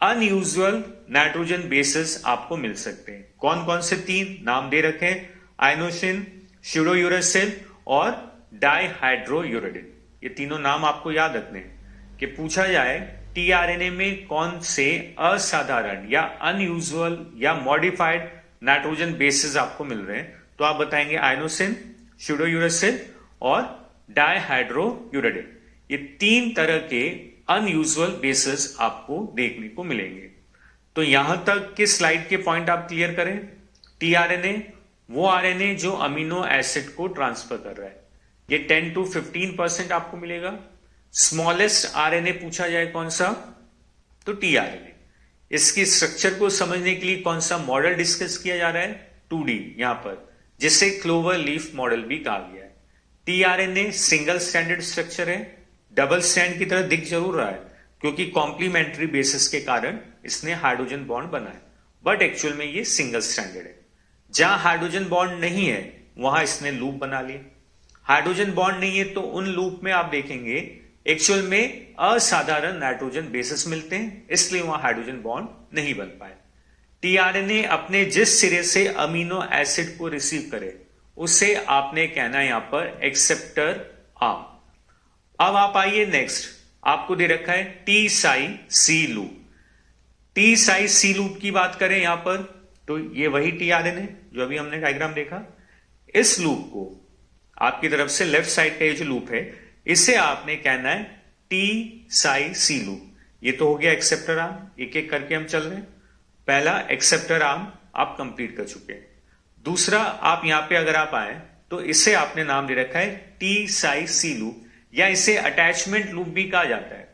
अनयूजुअल नाइट्रोजन बेसिस आपको मिल सकते हैं। कौन कौन से 3 नाम दे रखे हैं, आइनोसिन, स्यूडोयूरेसिल और डाइहाइड्रोयूरिडिन। ये तीनों नाम आपको याद रखने हैं कि पूछा जाए टीआरएनए में कौन से असाधारण या अनयूजुअल या मॉडिफाइड नाइट्रोजन बेसिस आपको मिल रहे हैं, तो आप बताएंगे आइनोसिन, स्यूडोयूरेसिल और डाइहाइड्रोयूरिडिन। ये 3 तरह के अनयूजुअल बेसिस आपको देखने को मिलेंगे। तो यहां तक के स्लाइड के पॉइंट आप क्लियर करें। टीआरएनए वो आरएनए जो अमीनो एसिड को ट्रांसफर कर रहा है, ये 10 to 15% आपको मिलेगा। स्मॉलेस्ट आरएनए पूछा जाए कौन सा, तो टीआरएनए। इसकी स्ट्रक्चर को समझने के लिए कौन सा मॉडल डिस्कस किया जा रहा है, 2D यहां पर, जिसे क्लोवर लीफ मॉडल भी कहा गया है। टीआरएनए सिंगल स्टैंडर्ड स्ट्रक्चर है, डबल स्टैंड की तरह दिख जरूर रहा है क्योंकि कॉम्प्लीमेंट्री बेसिस के कारण इसने हाइड्रोजन बॉन्ड बनाया, बट एक्चुअल में ये सिंगल स्टैंडर्ड है। जहां हाइड्रोजन बॉन्ड नहीं है वहां इसने लूप बना लिए। हाइड्रोजन बॉन्ड नहीं है तो उन लूप में आप देखेंगे एक्चुअल में असाधारण नाइट्रोजन बेसिस मिलते हैं, इसलिए वहां हाइड्रोजन बॉन्ड नहीं बन पाए। टीआरएनए अपने जिस सिरे से अमीनो एसिड को रिसीव करे उसे आपने कहना है यहां पर एक्सेप्टर आर्म। अब आप आइए नेक्स्ट, आपको दे रखा है टी साई सी लूप। टी साई सी लूप की बात करें यहां पर, तो ये वही टीआरएनए जो अभी हमने डायग्राम देखा। इस लूप को आपकी तरफ से लेफ्ट साइड का ये जो लूप है इसे आपने कहना है टी साई सी लूप। ये तो हो गया एक्सेप्टर आर्म, एक एक करके हम चल रहे हैं। पहला एक्सेप्टर आर्म आप कंप्लीट कर चुके हैं। दूसरा आप यहां पे अगर आप आए तो इसे आपने नाम दे रखा है टी साई सी लूप, या इसे अटैचमेंट लूप भी कहा जाता है,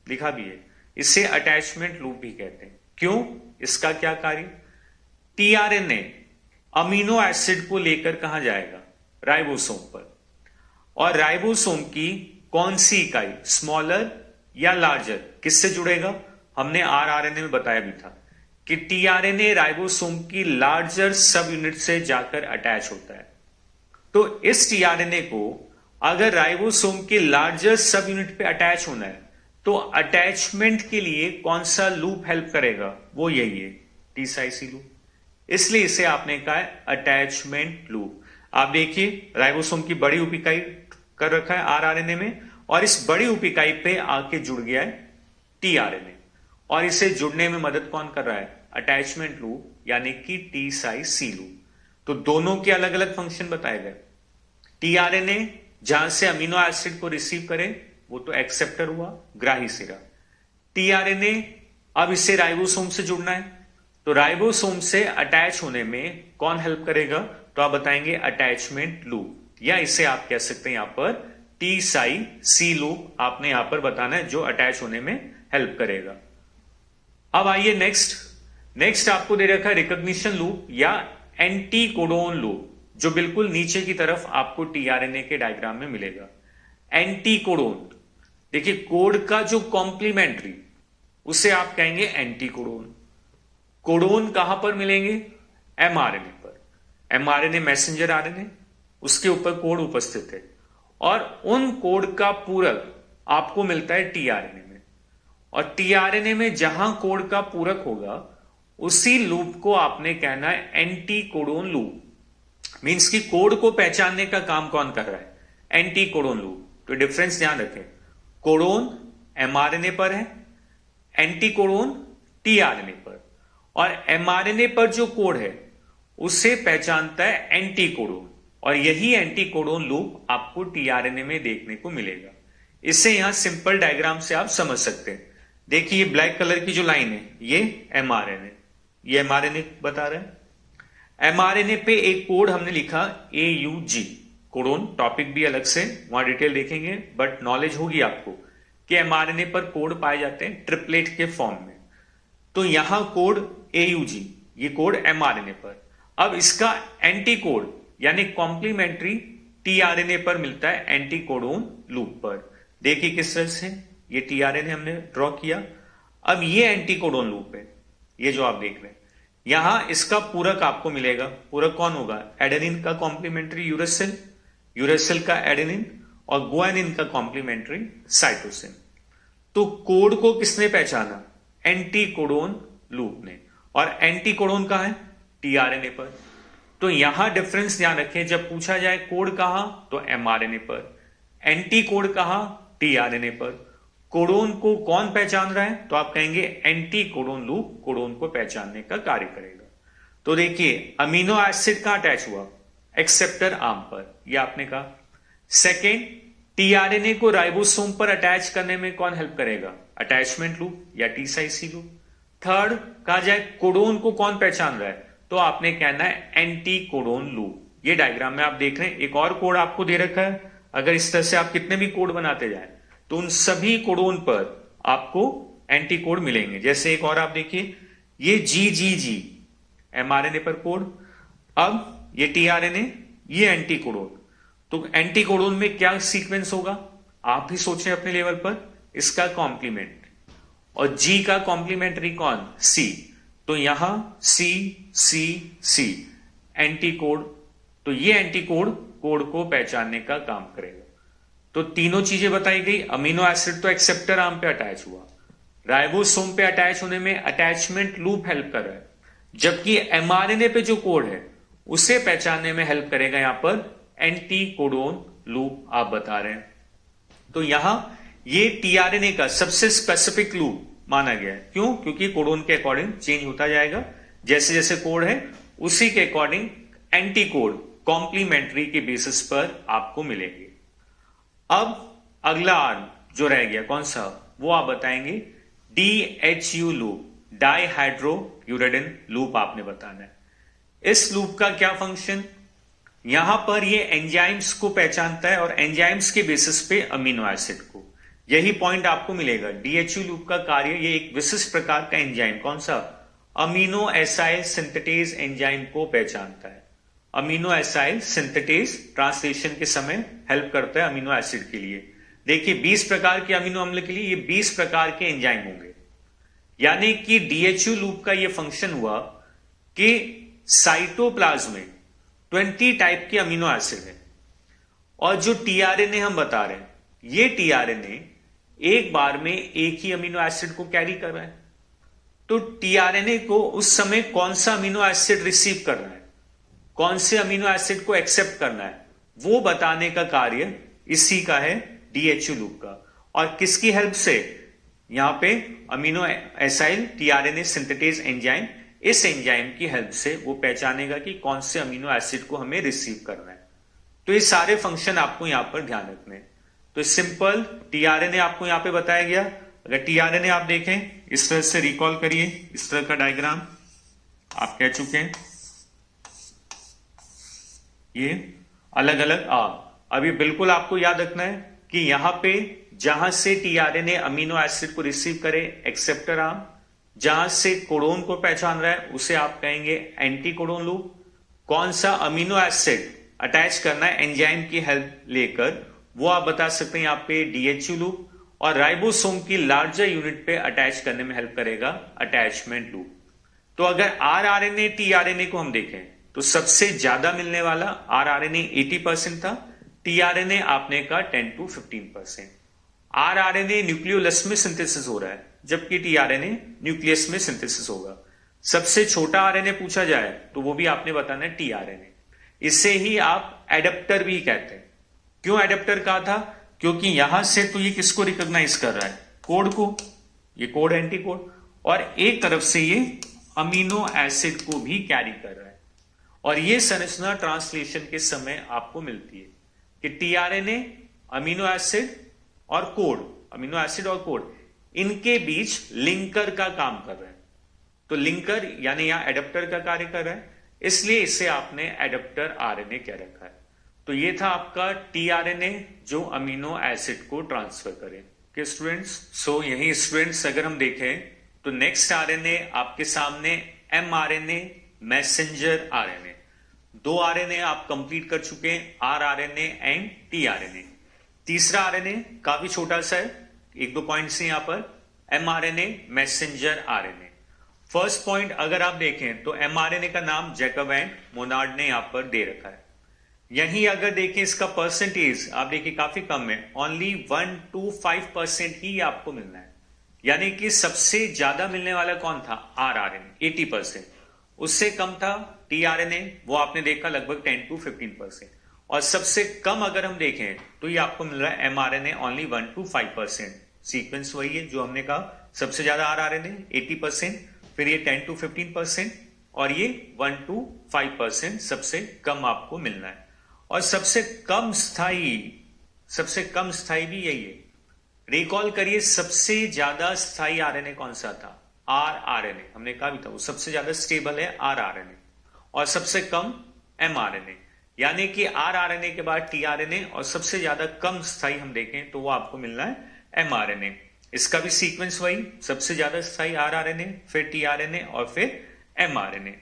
लिखा भी है, इसे अटैचमेंट लूप भी कहते हैं। क्यों, इसका क्या कार्य, टीआरएनए अमीनो एसिड को लेकर कहां जाएगा, राइबोसोम पर, और राइबोसोम की कौन सी इकाई, स्मॉलर या लार्जर, किससे जुड़ेगा, हमने आरआरएनए में बताया भी था कि टीआरएनए राइबोसोम की लार्जर सब यूनिट से जाकर अटैच होता है। तो इस टीआरएनए को अगर राइबोसोम के लार्जर सब यूनिट पे अटैच होना है तो अटैचमेंट के लिए कौन सा लूप हेल्प करेगा, वो यही है टी साई सी लूप, इसलिए इसे आपने कहा है अटैचमेंट लूप। आप देखिए राइबोसोम की बड़ी उप इकाई कर रखा है आरआरएनए में, और इस बड़ी उप इकाई पे आके जुड़ गया है टीआरएनए, और इसे जुड़ने में मदद कौन कर रहा है, अटैचमेंट लूप, यानी कि टी साई सी लूप। तो दोनों के अलग अलग फंक्शन बताए गए। टीआरएनए जहां से अमीनो एसिड को रिसीव करे वो तो एक्सेप्टर हुआ, ग्राही सिरा। टीआरएनए अब इसे राइबोसोम से जुड़ना है तो राइबोसोम से अटैच होने में कौन हेल्प करेगा? तो आप बताएंगे अटैचमेंट लूप, या इसे आप कह सकते हैं यहां पर टी साई सी लूप आपने यहां पर बताना है जो अटैच होने में हेल्प करेगा। अब आइए नेक्स्ट आपको दे रखा है रिकॉग्निशन लूप या एंटी कोडोन लूप, जो बिल्कुल नीचे की तरफ आपको टीआरएनए के डायग्राम में मिलेगा। एंटी कोडोन, देखिए कोड का जो कॉम्प्लीमेंट्री उसे आप कहेंगे एंटी कोडोन। कोडोन कहां पर मिलेंगे? एमआरएनए पर। एमआरएनए मैसेंजर आरएनए, उसके ऊपर कोड उपस्थित है और उन कोड का पूरक आपको मिलता है टीआरएनए में, और टीआरएनए में जहां कोड का पूरक होगा उसी लूप को आपने कहना है एंटी कोडोन लूप। मींस कि कोड को पहचानने का काम कौन कर रहा है? Anti codon loop. तो डिफरेंस ध्यान रखें, कोडोन एमआरएनए पर है, एंटी कोडोन टीआरएनए पर, और एमआरएनए पर जो कोड है उसे पहचानता है एंटी कोडोन, और यही एंटी कोडोन लूप आपको टीआरएनए में देखने को मिलेगा। इसे यहां सिंपल डायग्राम से आप समझ सकते हैं। देखिए ब्लैक कलर की जो लाइन है ये एमआरएनए, ये एमआरएनए बता रहा है। एमआरएनए पे एक कोड हमने लिखा AUG, कोडोन टॉपिक भी अलग से वहां डिटेल देखेंगे, बट नॉलेज होगी आपको कि एमआरएनए पर कोड पाए जाते हैं ट्रिपलेट के फॉर्म में। तो यहां कोड AUG, ये कोड एमआरएनए पर। अब इसका एंटी कोड यानी कॉम्प्लीमेंट्री टीआरएनए पर मिलता है एंटी कोडोन लूप पर। देखिए किस तरह से ये टीआरएनए हमने ड्रॉ किया। अब ये एंटी कोडोन लूप है, ये जो आप देख रहे हैं, यहां इसका पूरक आपको मिलेगा। पूरक कौन होगा? एडेनिन का कॉम्प्लीमेंट्री यूरेसिल, यूरेसिल का एडेनिन, और गुआनिन का कॉम्प्लीमेंट्री साइटोसिन। तो कोड को किसने पहचाना? एंटी कोडोन लूप ने। और एंटी कोडोन कहां है? टीआरएनए पर। तो यहां डिफरेंस ध्यान रखें, जब पूछा जाए कोड कहां तो एमआरएनए पर, एंटी कोड कहां? टीआरएनए पर। कोडोन को कौन पहचान रहा है? तो आप कहेंगे एंटी कोडोन लूप कोडोन को पहचानने का कार्य करेगा। तो देखिए अमीनो एसिड कहां अटैच हुआ? एक्सेप्टर आर्म पर, यह आपने कहा। सेकेंड, टीआरएनए को राइबोसोम पर अटैच करने में कौन हेल्प करेगा? अटैचमेंट लूप या टी साई सी लूप। थर्ड, कहा जाए कोडोन को कौन पहचान रहा है? तो आपने कहना है एंटी कोडोन लूप। ये डायग्राम में आप देख रहे हैं एक और कोड आपको दे रखा है। अगर इस तरह से आप कितने भी कोड बनाते जाएं तो उन सभी कोडोन पर आपको एंटी कोड मिलेंगे। जैसे एक और आप देखिए, ये GGG एमआरएनए पर कोड, अब ये टीआरएनए, ये एंटी कोडोन। तो एंटी कोडोन में क्या सीक्वेंस होगा? आप भी सोचें अपने लेवल पर। इसका कॉम्प्लीमेंट, और जी का कॉम्प्लीमेंट्री कौन? सी। तो यहां C एंटी कोड। तो ये एंटी कोड कोड को पहचानने का काम करेगा। तो तीनों चीजें बताई गई। अमीनो एसिड तो एक्सेप्टर आर्म पे अटैच हुआ, राइबोसोम पे अटैच होने में अटैचमेंट लूप हेल्प कर रहा है, जबकि एमआरएनए पे जो कोड है उसे पहचानने में हेल्प करेगा यहां पर एंटी कोडोन लूप आप बता रहे हैं। तो यहां ये टीआरएनए का सबसे स्पेसिफिक लूप माना गया है। क्यों? क्योंकि कोडोन के अकॉर्डिंग चेंज होता जाएगा, जैसे जैसे कोड है उसी के अकॉर्डिंग एंटी कोड कॉम्प्लीमेंट्री के बेसिस पर आपको मिलेंगे। अब अगला आर्म जो रह गया कौन सा, वो आप बताएंगे DHU लूप, डाइहाइड्रोयूरेडिन लूप आपने बताना है। इस लूप का क्या फंक्शन? यहां पर ये एंजाइम्स को पहचानता है और एंजाइम्स के बेसिस पे अमीनो एसिड को। यही पॉइंट आपको मिलेगा। DHU लूप का कार्य, ये एक विशिष्ट प्रकार का एंजाइम कौन सा? अमीनो एसाइल सिंथेटेज एंजाइम को पहचानता है। अमीनो एसाइल सिंथेटेज ट्रांसलेशन के समय हेल्प करता है अमीनो एसिड के लिए। देखिए 20 प्रकार के अमीनो अम्ल के लिए ये 20 प्रकार के एंजाइम होंगे। यानी कि DHU लूप का ये फंक्शन हुआ कि साइटोप्लाज्म में 20 टाइप के अमीनो एसिड है, और जो टीआरएनए हम बता रहे हैं, ये टीआरएनए एक बार में एक ही अमीनो एसिड को कैरी कर रहा है। तो टीआरएनए को उस समय कौन सा अमीनो एसिड रिसीव करना है, कौन से अमीनो एसिड को एक्सेप्ट करना है, वो बताने का कार्य इसी का है, DHU लूप का। और किसकी हेल्प से? यहां पे amino acyl tRNA synthetase enzyme, इस एंजाइम की हेल्प से वो पहचानेगा कि कौन से अमीनो एसिड को हमें रिसीव करना है। तो ये सारे फंक्शन आपको यहां पर ध्यान रखने हैं। तो सिंपल टीआरएनए आपको यहां पे बताया गया। अगर टीआरएनए आप देखें, इस तरह से रिकॉल करिए, इस तरह का डायग्राम, आप कह चुके हैं, ये अलग अलग आ। अभी बिल्कुल आपको याद रखना है कि यहां पे जहां से टीआरएनए अमीनो एसिड को रिसीव करे एक्सेप्टर आर्म, जहां से कोडोन को पहचान रहा है उसे आप कहेंगे एंटी कोडोन लूप। कौन सा अमीनो एसिड अटैच करना है एंजाइम की हेल्प लेकर, वो आप बता सकते हैं यहाँ पे डीएचयू लूप। और राइबोसोम की लार्जर यूनिट पे अटैच करने में हेल्प करेगा अटैचमेंट लूप। तो अगर आरआरएनए टीआरएनए को हम देखें तो सबसे ज्यादा मिलने वाला आरआरएनए 80% था, टीआरएनए आपने का 10 to 15%। आरआरएनए न्यूक्लियोलस में सिंथेसिस हो रहा है जबकि टीआरएनए न्यूक्लियस में सिंथेसिस होगा। सबसे छोटा आरएनए पूछा जाए तो वो भी आपने बताना है टीआरएनए। इसे ही आप एडेप्टर भी कहते हैं। क्यों एडेप्टर कहा था? क्योंकि यहां से तो ये किसको रिकॉग्नाइज कर रहा है, कोड को, ये कोड एंटी कोड, और एक तरफ से ये अमीनो एसिड को भी कैरी कर रहा है। और ये संरचना ट्रांसलेशन के समय आपको मिलती है कि टीआरएनए अमीनो एसिड और कोड, अमीनो एसिड और कोड, इनके बीच लिंकर का काम कर रहा है। तो लिंकर यानी यहां एडेप्टर का कार्य कर रहा है, इसलिए इसे आपने एडेप्टर आरएनए कह रखा है। तो ये था आपका टीआरएनए जो अमीनो एसिड को ट्रांसफर करे। कि स्टूडेंट्स, सो यही स्टूडेंट्स अगर हम देखें तो नेक्स्ट आरएनए आपके सामने एमआरएनए, मैसेंजर आरएनए। 2 आरएनए आप कंप्लीट कर चुके हैं, आरआरएनए एंड टीआरएनए। तीसरा आरएनए काफी छोटा सा है, 1-2 पॉइंट्स यहां पर, mRNA, messenger RNA. First point अगर आप देखें तो एमआरएनए का नाम जैकब एंड मोनार्ड ने यहां पर दे रखा है। यहीं अगर देखें इसका परसेंटेज आप देखिए काफी कम है, ओनली 1 to 5% ही आपको मिलना है। यानी कि सबसे ज्यादा मिलने वाला कौन था? आरआरएनए 80%, उससे कम था टीआरएनए, वो आपने देखा लगभग 10 to 15%, और सबसे कम अगर हम देखें तो ये आपको मिल रहा है एमआरएनए ओनली 1 to 5%। सीक्वेंस वही है जो हमने कहा, सबसे ज्यादा आरआरएनए 80%, फिर ये 10 to 15% और ये 1 to 5% सबसे कम आपको मिलना है। और सबसे कम स्थायी भी यही है। रिकॉल करिए सबसे ज्यादा स्थायी आरएनए कौन सा था? आरआरएनए, हमने कहा भी था वो सबसे ज्यादा स्टेबल है आरआरएनए, और सबसे कम एमआरएनए। यानी कि आरआरएनए के बाद टीआरएनए, और सबसे ज्यादा कम स्थायी हम देखें तो वो आपको मिलना है एमआरएनए। इसका भी सीक्वेंस वही, सबसे ज्यादा स्थायी आरआरएनए, फिर टीआरएनए और फिर एमआरएनए।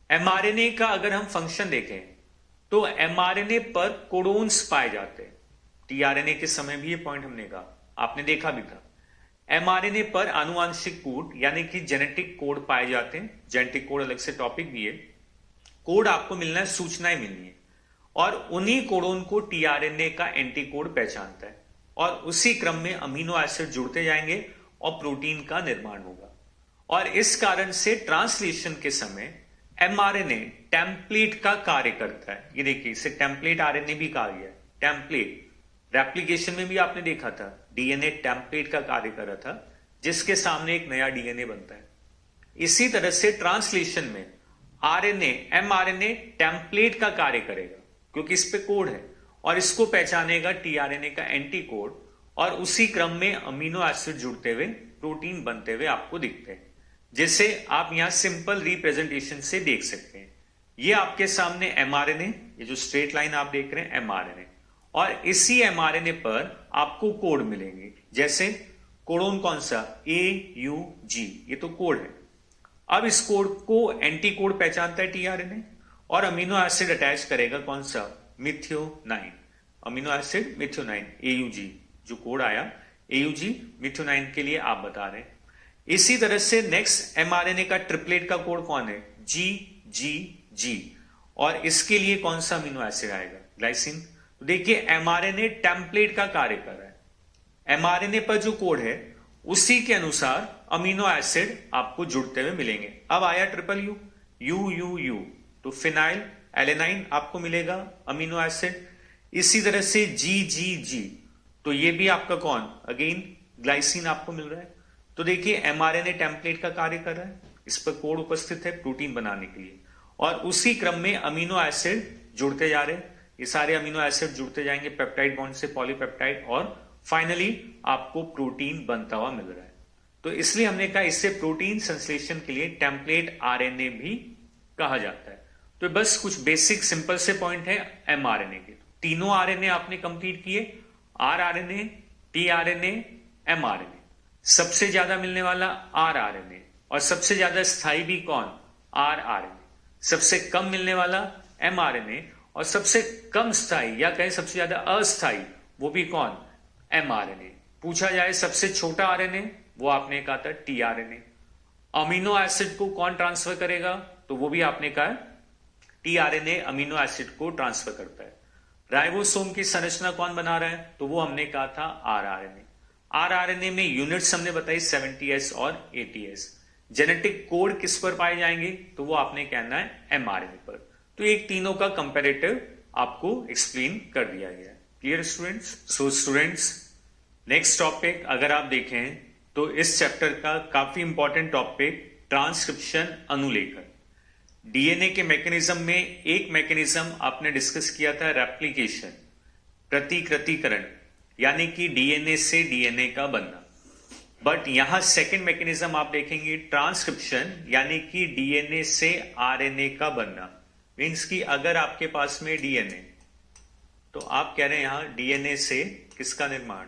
एमआरएनए का अगर हम फंक्शन देखें तो एमआरएनए पर कोडोन्स पाए जाते हैं। टीआरएनए के समय भी ये पॉइंट हमने कहा, आपने देखा भी था। एमआरएनए पर आनुवांशिक कोड यानी कि जेनेटिक कोड पाए जाते हैं। जेनेटिक कोड अलग से टॉपिक भी है। कोड आपको मिलना है, सूचनाएं मिलनी है, और उन्हीं कोडोन को टीआरएनए का एंटी कोड पहचानता है, और उसी क्रम में अमीनो एसिड जुड़ते जाएंगे और प्रोटीन का निर्माण होगा। और इस कारण से ट्रांसलेशन के समय एमआरएनए टेम्पलेट का कार्य करता है। ये देखिए, इसे टेम्पलेट आरएनए भी कहा गया है। टेम्पलेट रेप्लिकेशन में भी आपने देखा था, डीएनए टेम्पलेट का कार्य कर रहा था, जिसके सामने एक नया डीएनए बनता है। इसी तरह से ट्रांसलेशन में आरएनए, एमआरएनए टेम्पलेट का कार्य करेगा, क्योंकि इस पे कोड है, और इसको पहचानेगा टीआरएनए का एंटी कोड, और उसी क्रम में अमीनो एसिड जुड़ते हुए प्रोटीन बनते हुए आपको दिखते हैं, जिसे आप यहां सिंपल रिप्रेजेंटेशन से देख सकते हैं। ये आपके सामने एमआरएनए, ये जो स्ट्रेट लाइन आप देख रहे हैं एमआरएनए, और इसी एमआरएनए पर आपको कोड मिलेंगे। जैसे कोडोन कौन सा? AUG, ये तो कोड है। अब इस कोड को एंटी कोड पहचानता है टीआरएनए, और अमीनो एसिड अटैच करेगा कौन सा? Methionine, amino acid methionine, AUG जो कोड आया, AUG मिथियोनाइन के लिए आप बता रहे हैं। इसी तरह से नेक्स्ट एमआरएनए का ट्रिपलेट का कोड कौन है? GGG, और इसके लिए कौन सा अमीनो एसिड आएगा? ग्लाइसिन। तो देखिए एमआरएनए टेम्पलेट का कार्य कर रहा है। एमआरएनए पर जो कोड है उसी के अनुसार अमीनो एसिड आपको जुड़ते हुए मिलेंगे। अब आया ट्रिपल यू, UUU, तो फिनाइल एलेनाइन आपको मिलेगा अमीनो एसिड। इसी तरह से GGG, तो ये भी आपका कौन? अगेन ग्लाइसिन आपको मिल रहा है। तो देखिए एमआरएनए टेम्पलेट का कार्य कर रहा है, इस पर कोड उपस्थित है प्रोटीन बनाने के लिए, और उसी क्रम में अमीनो एसिड जुड़ते जा रहे हैं। ये सारे अमीनो एसिड जुड़ते जाएंगे पेप्टाइड बॉन्ड से पॉलीपेप्टाइड, और फाइनली आपको प्रोटीन बनता हुआ मिल रहा है। तो इसलिए हमने कहा इसे प्रोटीन संश्लेषण के लिए टेम्पलेट आरएनए भी कहा जाता है। तो बस कुछ बेसिक सिंपल से पॉइंट है एमआरएनए के। तीनों आरएनए आपने कंप्लीट किए, आरआरएनए, टीआरएनए, एमआरएनए। सबसे ज्यादा मिलने वाला आरआरएनए और सबसे ज्यादा स्थायी भी कौन? आरआरएनए। सबसे कम मिलने वाला एमआरएनए और सबसे कम स्थायी या कहें सबसे ज्यादा अस्थायी वो भी कौन? एमआरएनए। पूछा जाए सबसे छोटा आरएनए, वो आपने कहा था टीआरएनए। अमीनो एसिड को कौन ट्रांसफर करेगा? तो वो भी आपने कहा टीआरएनए अमीनो एसिड को ट्रांसफर करता है। राइबोसोम की संरचना कौन बना रहा है? तो वो हमने कहा था आरआरएनए। आरआरएनए में यूनिट्स हमने बताई 70S और 80S। जेनेटिक कोड किस पर पाए जाएंगे? तो वो आपने कहना है एमआरएनए पर। तो एक तीनों का कंपैरेटिव आपको एक्सप्लेन कर दिया गया है। Clear students? So students, next topic अगर आप देखें तो इस चैप्टर का काफी इंपॉर्टेंट टॉपिक ट्रांसक्रिप्शन अनुलेखन। डीएनए के मैकेनिज्म में एक मैकेनिज्म आपने डिस्कस किया था रेप्लिकेशन, प्रतिकृतिकरण, यानी कि डीएनए से डीएनए का बनना। बट यहां सेकेंड मैकेनिज्म आप देखेंगे ट्रांसक्रिप्शन, यानी कि डीएनए से आरएनए का बनना। मीन्स कि अगर आपके पास में डीएनए, तो आप कह रहे हैं यहां डीएनए से किसका निर्माण?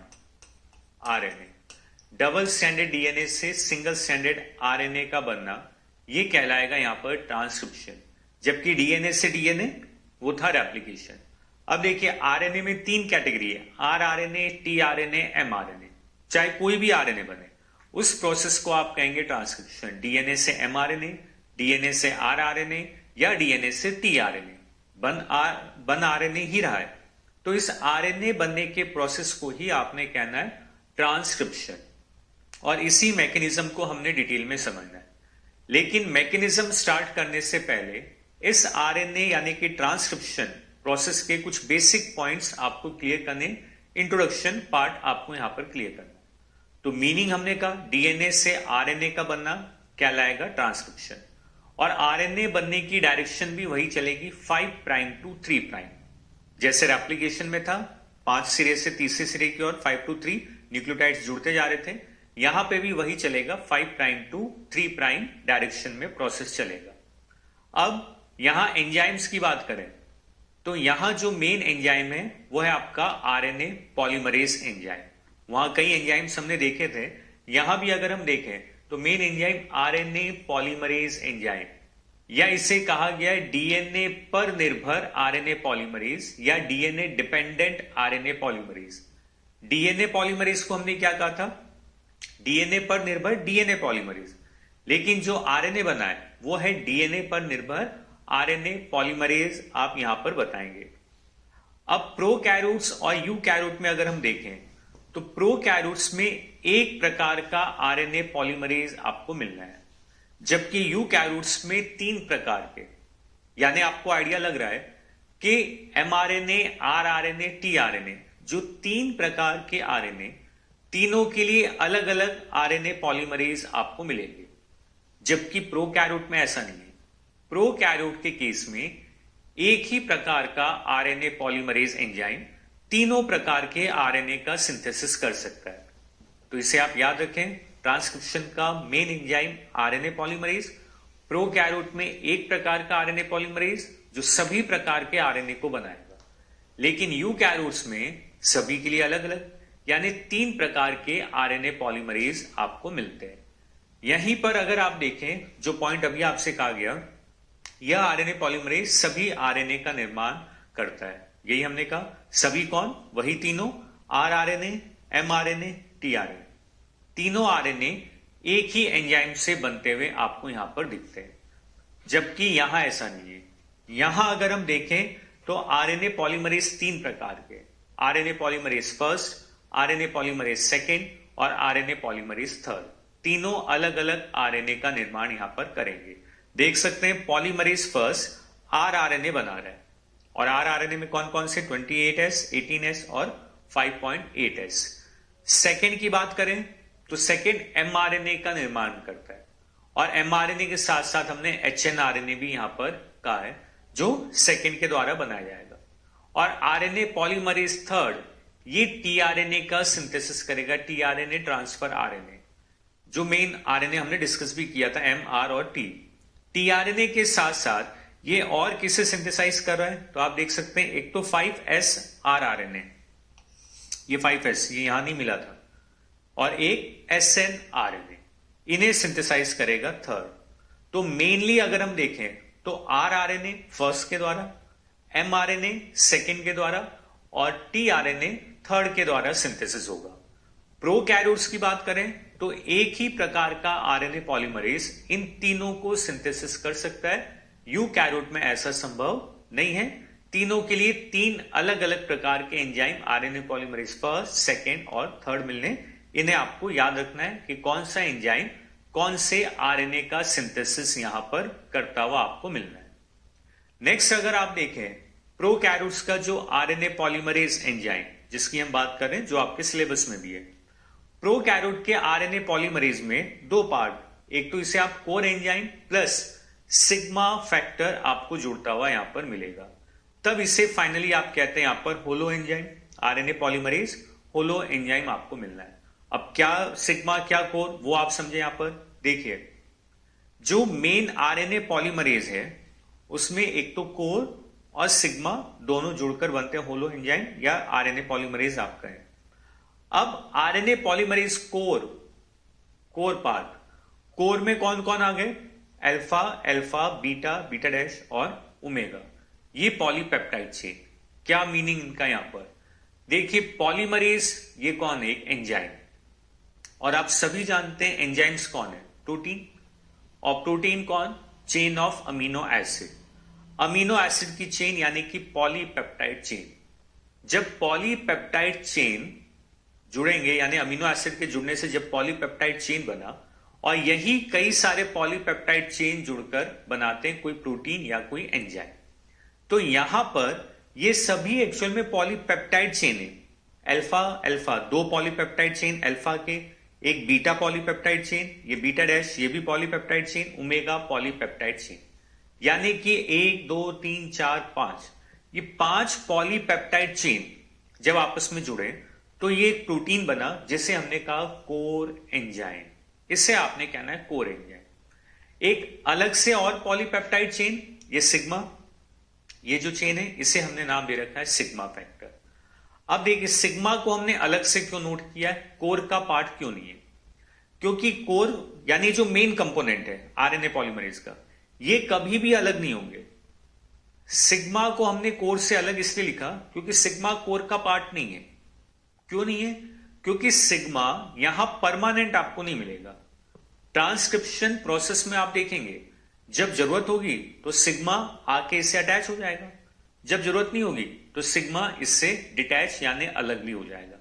आरएनए। डबल स्टैंडर्ड डीएनए से सिंगल स्टैंडर्ड आरएनए का बनना, यह कहलाएगा यहां पर ट्रांसक्रिप्शन। जबकि डीएनए से डीएनए वो था रेप्लिकेशन। अब देखिए आरएनए में तीन कैटेगरी है, आरआरएनए, टीआरएनए, एमआरएनए। चाहे कोई भी आरएनए बने, उस प्रोसेस को आप कहेंगे ट्रांसक्रिप्शन। डीएनए से एमआरएनए, डीएनए से आरआरएनए या डीएनए से टीआरएनए, बन आरएनए ही रहा है। तो इस आरएनए बनने के प्रोसेस को ही आपने कहना है ट्रांसक्रिप्शन। और इसी मैकेनिज्म को हमने डिटेल में समझना है। लेकिन मैकेनिज्म स्टार्ट करने से पहले इस आरएनए यानी कि ट्रांसक्रिप्शन प्रोसेस के कुछ बेसिक पॉइंट्स आपको क्लियर करने, इंट्रोडक्शन पार्ट आपको यहां पर क्लियर करना। तो मीनिंग हमने कहा डीएनए से आरएनए का बनना कहलाएगा ट्रांसक्रिप्शन। और आरएनए बनने की डायरेक्शन भी वही चलेगी 5 प्राइम टू 3 प्राइम। जैसे रेप्लिकेशन में था 5 सिरे से तीसरे सिरे की ओर 5 to 3 न्यूक्लियोटाइड्स जुड़ते जा रहे थे, यहां पे भी वही चलेगा 5 प्राइम टू 3 प्राइम डायरेक्शन में प्रोसेस चलेगा। अब यहां एंजाइम्स की बात करें तो यहां जो मेन एंजाइम है वो है आपका आरएनए पॉलीमरेज एंजाइम। वहां कई एंजाइम्स हमने देखे थे, यहां भी अगर हम देखें तो main enzyme RNA polymerase enzyme, या इसे कहा गया है डीएनए पर निर्भर आरएनए पॉलीमरेज या DNA dependent RNA polymerase. DNA polymerase को हमने क्या कहा था? डीएनए पर निर्भर डीएनए पॉलीमरेज। लेकिन जो आरएनए बना है वो है डीएनए पर निर्भर आरएनए पॉलीमरेज, आप यहां पर बताएंगे। अब प्रोकैरियोट्स और यूकैरियोट में अगर हम देखें तो प्रोकैरियोट्स में एक प्रकार का आरएनए पॉलीमरेज आपको मिलना है, जबकि यूकैरियोट्स में 3 प्रकार के। यानी आपको आइडिया लग रहा है कि एमआरएनए, आरआरएनए, टीआरएनए, जो 3 प्रकार के आरएनए, तीनों के लिए अलग अलग आरएनए पॉलीमरेज आपको मिलेंगे। जबकि प्रोकैरियोट में ऐसा नहीं है। प्रोकैरियोट के केस में एक ही प्रकार का आरएनए पॉलीमरेज एंजाइम तीनों प्रकार के आरएनए का सिंथेसिस कर सकता है। तो इसे आप याद रखें, ट्रांसक्रिप्शन का main enzyme RNA polymerase, prokaryote में एक प्रकार का आरएनए पॉलीमरेज जो सभी प्रकार के आरएनए को बनाएगा। लेकिन यूकैरियोट्स में सभी के लिए अलग अलग, यानी 3 प्रकार के आरएनए पॉलीमरेज आपको मिलते हैं। यहीं पर अगर आप देखें जो पॉइंट अभी आपसे कहा गया, यह आरएनए पॉलीमरेज सभी आरएनए का निर्माण करता है। यही हमने कहा, सभी कौन? वही तीनों, आरआरएनए, एमआरएनए, टीआरएनए। तीनों आरएनए एक ही एंजाइम से बनते हुए आपको यहां पर दिखते हैं, जबकि यहां ऐसा नहीं है। यहां अगर हम देखें तो आरएनए पॉलीमरेज 3 प्रकार के, RNA polymerase first, RNA polymerase second और आरएनए पॉलीमरेज थर्ड। तीनों अलग अलग आरएनए का निर्माण यहां पर करेंगे। देख सकते हैं पॉलीमरेज फर्स्ट आरआरएनए बना रहा है, और आरआरएनए में कौन कौन से? 28S, 18S और 5.8S। सेकेंड की बात करें तो सेकेंड एमआरएनए का निर्माण करता है, और एमआरएनए के साथ साथ हमने एचएनआरएनए भी यहां पर कहा है जो सेकेंड के द्वारा बनाया जाएगा। और आरएनए पॉलीमरेज थर्ड ये टीआरएनए का सिंथेसिस करेगा, टीआरएनए ट्रांसफर आरएनए, जो मेन आरएनए हमने डिस्कस भी किया था, एम, आर और टी। टीआरएनए के साथ साथ ये और किसे सिंथेसाइज कर रहा है, तो आप देख सकते हैं एक तो 5S आरआरएनए, ये 5S ये यहां नहीं मिला था, और एक SN आरएनए, इन्हें सिंथेसाइज करेगा थर्ड। तो मेनली अगर हम देखें तो आरआरएनए फर्स्ट के द्वारा, एमआरएनए सेकंड के द्वारा और टीआरएनए थर्ड के द्वारा सिंथेसिस होगा। प्रोकैरियोट्स की बात करें तो एक ही प्रकार का आरएनए पॉलीमरेज इन तीनों को सिंथेसिस कर सकता है। यूकैरियोट में ऐसा संभव नहीं है। तीनों के लिए तीन अलग अलग प्रकार के enzyme RNA polymerase first, second और थर्ड मिलने, इन्हें आपको याद रखना है कि कौन सा एंजाइम कौन से आरएनए का सिंथेसिस यहां पर करता हुआ आपको मिलना है। नेक्स्ट अगर आप देखें प्रोकैरियोट्स का जो आरएनए पॉलीमरेज एंजाइम जिसकी हम बात कर रहे हैं, जो आपके सिलेबस में भी है, प्रोकैरियोट के आरएनए पॉलीमरेज में दो पार्ट, एक तो इसे आप core enzyme plus sigma factor आपको जुड़ता हुआ यहां पर मिलेगा, तब इसे फाइनली आप कहते हैं यहां पर holo enzyme, RNA polymerase holo enzyme आपको मिलना है। अब क्या सिग्मा क्या कोर वो आप समझे। यहां पर देखिए जो मेन आरएनए पॉलीमरेज है उसमें एक तो कोर और सिग्मा दोनों जुड़कर बनते हैं होलो एंजाइम या आरएनए पॉलीमरेज आप कहें। अब RNA polymerase core part, core में कौन कौन आ गए, alpha, alpha, beta, beta dash और ओमेगा, ये पॉलीपेप्टाइड चेन। क्या मीनिंग इनका यहां पर देखिए, पॉलीमरेज ये कौन है, एक एंजाइम, और आप सभी जानते हैं एंजाइम्स कौन है, प्रोटीन, और प्रोटीन कौन, chain of amino acid, amino acid की चेन यानी कि पॉलीपेप्टाइड चेन। जब पॉलीपेप्टाइड चेन जुड़ेंगे यानी अमीनो एसिड के जुड़ने से जब पॉलीपेप्टाइड चेन बना, और यही कई सारे पॉलीपेप्टाइड चेन जुड़कर बनाते हैं कोई प्रोटीन या कोई एंजाइम, तो यहां पर ये सभी एक्चुअल में पॉलीपेप्टाइड चेन है। अल्फा अल्फा दो पॉलीपेप्टाइड चेन अल्फा के, एक बीटा पॉलीपेप्टाइड चेन, ये बीटा डैश ये भी polypeptide chain, omega polypeptide chain, यानी कि 1 2 3 4 5, ये 5 पॉलीपेप्टाइड चेन जब आपस में जुड़े तो ये एक प्रोटीन बना जिसे हमने कहा कोर एंजाइम, इसे आपने कहना है कोर एंजाइम। एक अलग से और पॉलीपेप्टाइड चेन, ये सिग्मा, ये जो चेन है इसे हमने नाम दे रखा है सिग्मा फैक्टर। अब देखिए सिग्मा को हमने अलग से क्यों नोट किया है, कोर का पार्ट क्यों नहीं है, क्योंकि कोर यानी जो मेन कंपोनेंट है आरएनए पॉलीमरेज का, ये कभी भी अलग नहीं होंगे। सिग्मा को हमने कोर से अलग इसलिए लिखा क्योंकि सिग्मा कोर का पार्ट नहीं है। क्यों नहीं है, क्योंकि सिग्मा यहां परमानेंट आपको नहीं मिलेगा। ट्रांसक्रिप्शन प्रोसेस में आप देखेंगे जब जरूरत होगी तो सिग्मा आके इससे अटैच हो जाएगा, जब जरूरत नहीं होगी तो सिग्मा इससे डिटैच यानी अलग भी हो जाएगा,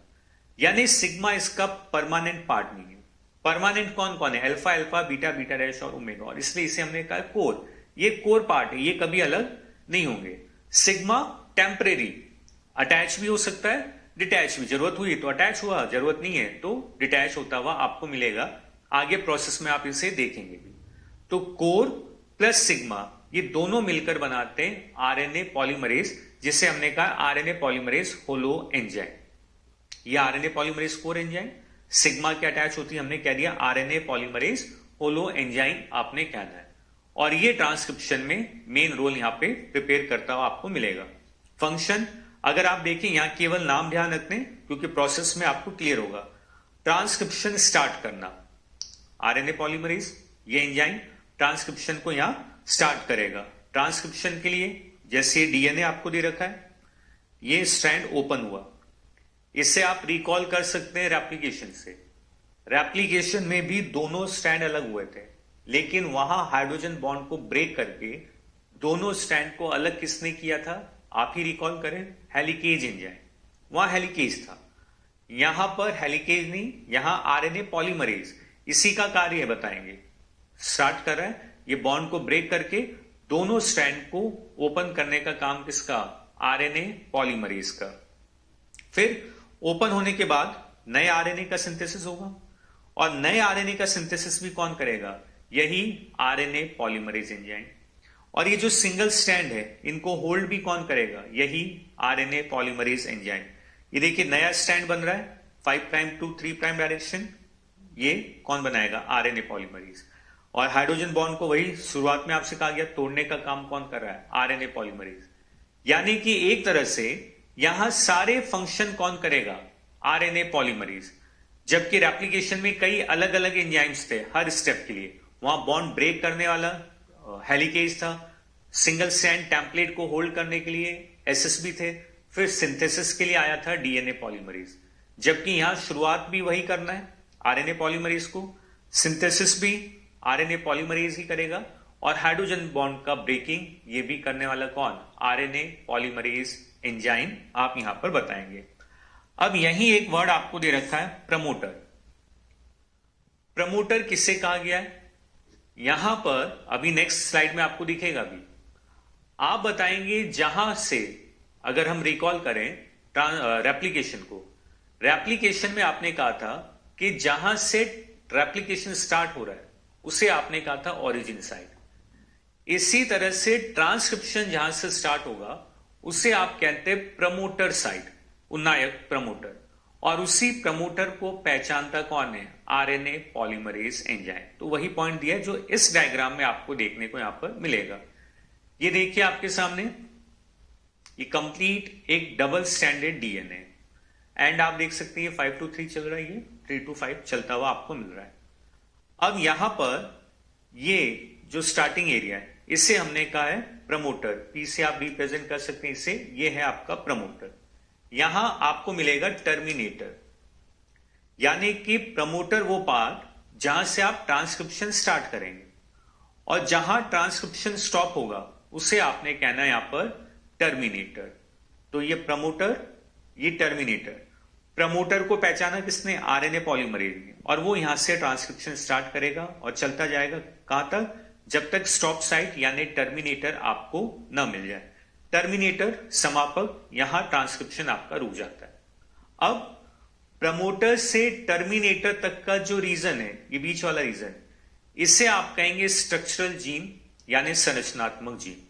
यानी सिग्मा इसका परमानेंट पार्ट नहीं है। परमानेंट कौन कौन है, alpha alpha, beta beta dash और ओमेगा, और इसलिए इसे हमने कहा कोर, ये कोर पार्ट है, ये कभी अलग नहीं होंगे। सिग्मा टेम्परेरी, अटैच भी हो सकता है, डिटैच भी, जरूरत हुई तो अटैच हुआ, जरूरत नहीं है तो डिटैच होता हुआ आपको मिलेगा, आगे प्रोसेस में आप इसे देखेंगे भी। तो कोर प्लस सिग्मा ये दोनों मिलकर बनाते हैं आरएनए पॉलीमरेज, जिसे हमने कहा आरएनए पॉलीमरेज होलो एंजाइम। ये RNA polymerase core enzyme, sigma के अटैच होती है, हमने कह दिया आरएनए पॉलीमरेज होलो एंजाइम आपने कहना है, और ये ट्रांसक्रिप्शन में मेन रोल यहां पे प्रिपेयर करता हुआ आपको मिलेगा। फंक्शन अगर आप देखें यहां केवल नाम ध्यान रखने क्योंकि प्रोसेस में आपको क्लियर होगा। ट्रांसक्रिप्शन स्टार्ट करना, आरएनए पॉलीमरेज ये एंजाइम ट्रांसक्रिप्शन को यहां स्टार्ट करेगा। ट्रांसक्रिप्शन के लिए जैसे डीएनए आपको दे रखा है, ये स्ट्रैंड ओपन हुआ, इससे आप रिकॉल कर सकते हैं रेप्लिकेशन से। रेप्लिकेशन में भी दोनों स्ट्रैंड अलग हुए थे, लेकिन वहां हाइड्रोजन बॉन्ड को ब्रेक करके दोनों स्ट्रैंड को अलग किसने किया था, आप ही रिकॉल करें, हेलिकेज एंजाइम, वहां हेलिकेज था। यहां पर हेलिकेज नहीं, यहां आरएनए पॉलीमरेज इसी का कार्य है, बताएंगे। स्टार्ट कर रहा है ये बॉन्ड को ब्रेक करके दोनों स्ट्रैंड को ओपन करने का काम किसका, आरएनए पॉलीमरेज का। फिर ओपन होने के बाद नए आरएनए का सिंथेसिस होगा, और नए आरएनए का सिंथेसिस भी कौन करेगा, यही आरएनए पॉलीमरेज एंजाइम। और ये जो सिंगल स्ट्रैंड है इनको होल्ड भी कौन करेगा, यही आरएनए पॉलीमरेज एंजाइम। ये देखिए नया स्ट्रैंड बन रहा है 5' to 3' डायरेक्शन, ये कौन बनाएगा, आरएनए पॉलीमरेज। और हाइड्रोजन बॉन्ड को वही शुरुआत में आपसे कहा गया तोड़ने का काम कौन कर रहा है, आरएनए पॉलीमरेज। यानी कि एक तरह से यहां सारे फंक्शन कौन करेगा, आरएनए पॉलीमरेज। जबकि रेप्लिकेशन में कई अलग अलग एंजाइम्स थे हर स्टेप के लिए। वहां बॉन्ड ब्रेक करने वाला हेलिकेज था, सिंगल स्ट्रैंड टेम्पलेट को होल्ड करने के लिए एसएसबी थे, फिर सिंथेसिस के लिए आया था डीएनए पॉलीमरेज। जबकि यहां शुरुआत भी वही करना है आरएनए पॉलीमरेज को, सिंथेसिस भी आरएनए पॉलीमरेज ही करेगा, और हाइड्रोजन बॉन्ड का ब्रेकिंग ये भी करने वाला कौन, आरएनए पॉलीमरेज एंजाइम आप यहां पर बताएंगे। अब यही एक वर्ड आपको दे रखा है प्रमोटर। प्रमोटर किससे कहा गया है, यहां पर अभी नेक्स्ट स्लाइड में आपको दिखेगा भी। आप बताएंगे जहां से, अगर हम रिकॉल करें रेप्लिकेशन को, रेप्लिकेशन में आपने कहा था कि जहां से रेप्लिकेशन स्टार्ट हो रहा है उसे आपने कहा था ओरिजिन साइट। इसी तरह से ट्रांसक्रिप्शन जहां से स्टार्ट होगा उसे आप कहते हैं प्रमोटर साइट, उन्नायक प्रमोटर। और उसी प्रमोटर को पहचानता कौन है, आरएनए पॉलीमरेज एंजाइम। तो वही पॉइंट दिया है जो इस डायग्राम में आपको देखने को यहां पर मिलेगा। ये देखिए आपके सामने, ये कंप्लीट एक डबल स्टैंडर्ड डीएनए, एंड आप देख सकते हैं 5 to 3 चल रहा है, ये 3 to 5 चलता हुआ आपको मिल रहा है। अब यहां पर ये जो स्टार्टिंग एरिया है इसे हमने कहा है प्रमोटर, पी से आप रिप्रेजेंट कर सकते हैं इसे, ये है आपका प्रमोटर। यहां आपको मिलेगा टर्मिनेटर, यानी कि प्रमोटर वो पार्ट जहां से आप ट्रांसक्रिप्शन स्टार्ट करेंगे, और जहां ट्रांसक्रिप्शन स्टॉप होगा उसे आपने कहना है यहां पर टर्मिनेटर। तो ये प्रमोटर, ये टर्मिनेटर। प्रमोटर को पहचाना किसने, आरएनए पॉलीमरेज ने, और वो यहां से ट्रांसक्रिप्शन स्टार्ट करेगा और चलता जाएगा कहां तक, जब तक स्टॉप साइट यानी टर्मिनेटर आपको न मिल जाए। टर्मिनेटर समापक, यहां ट्रांसक्रिप्शन आपका रुक जाता है। अब प्रमोटर से टर्मिनेटर तक का जो रीजन है, ये बीच वाला रीजन, इसे आप कहेंगे स्ट्रक्चरल जीन यानी संरचनात्मक जीन।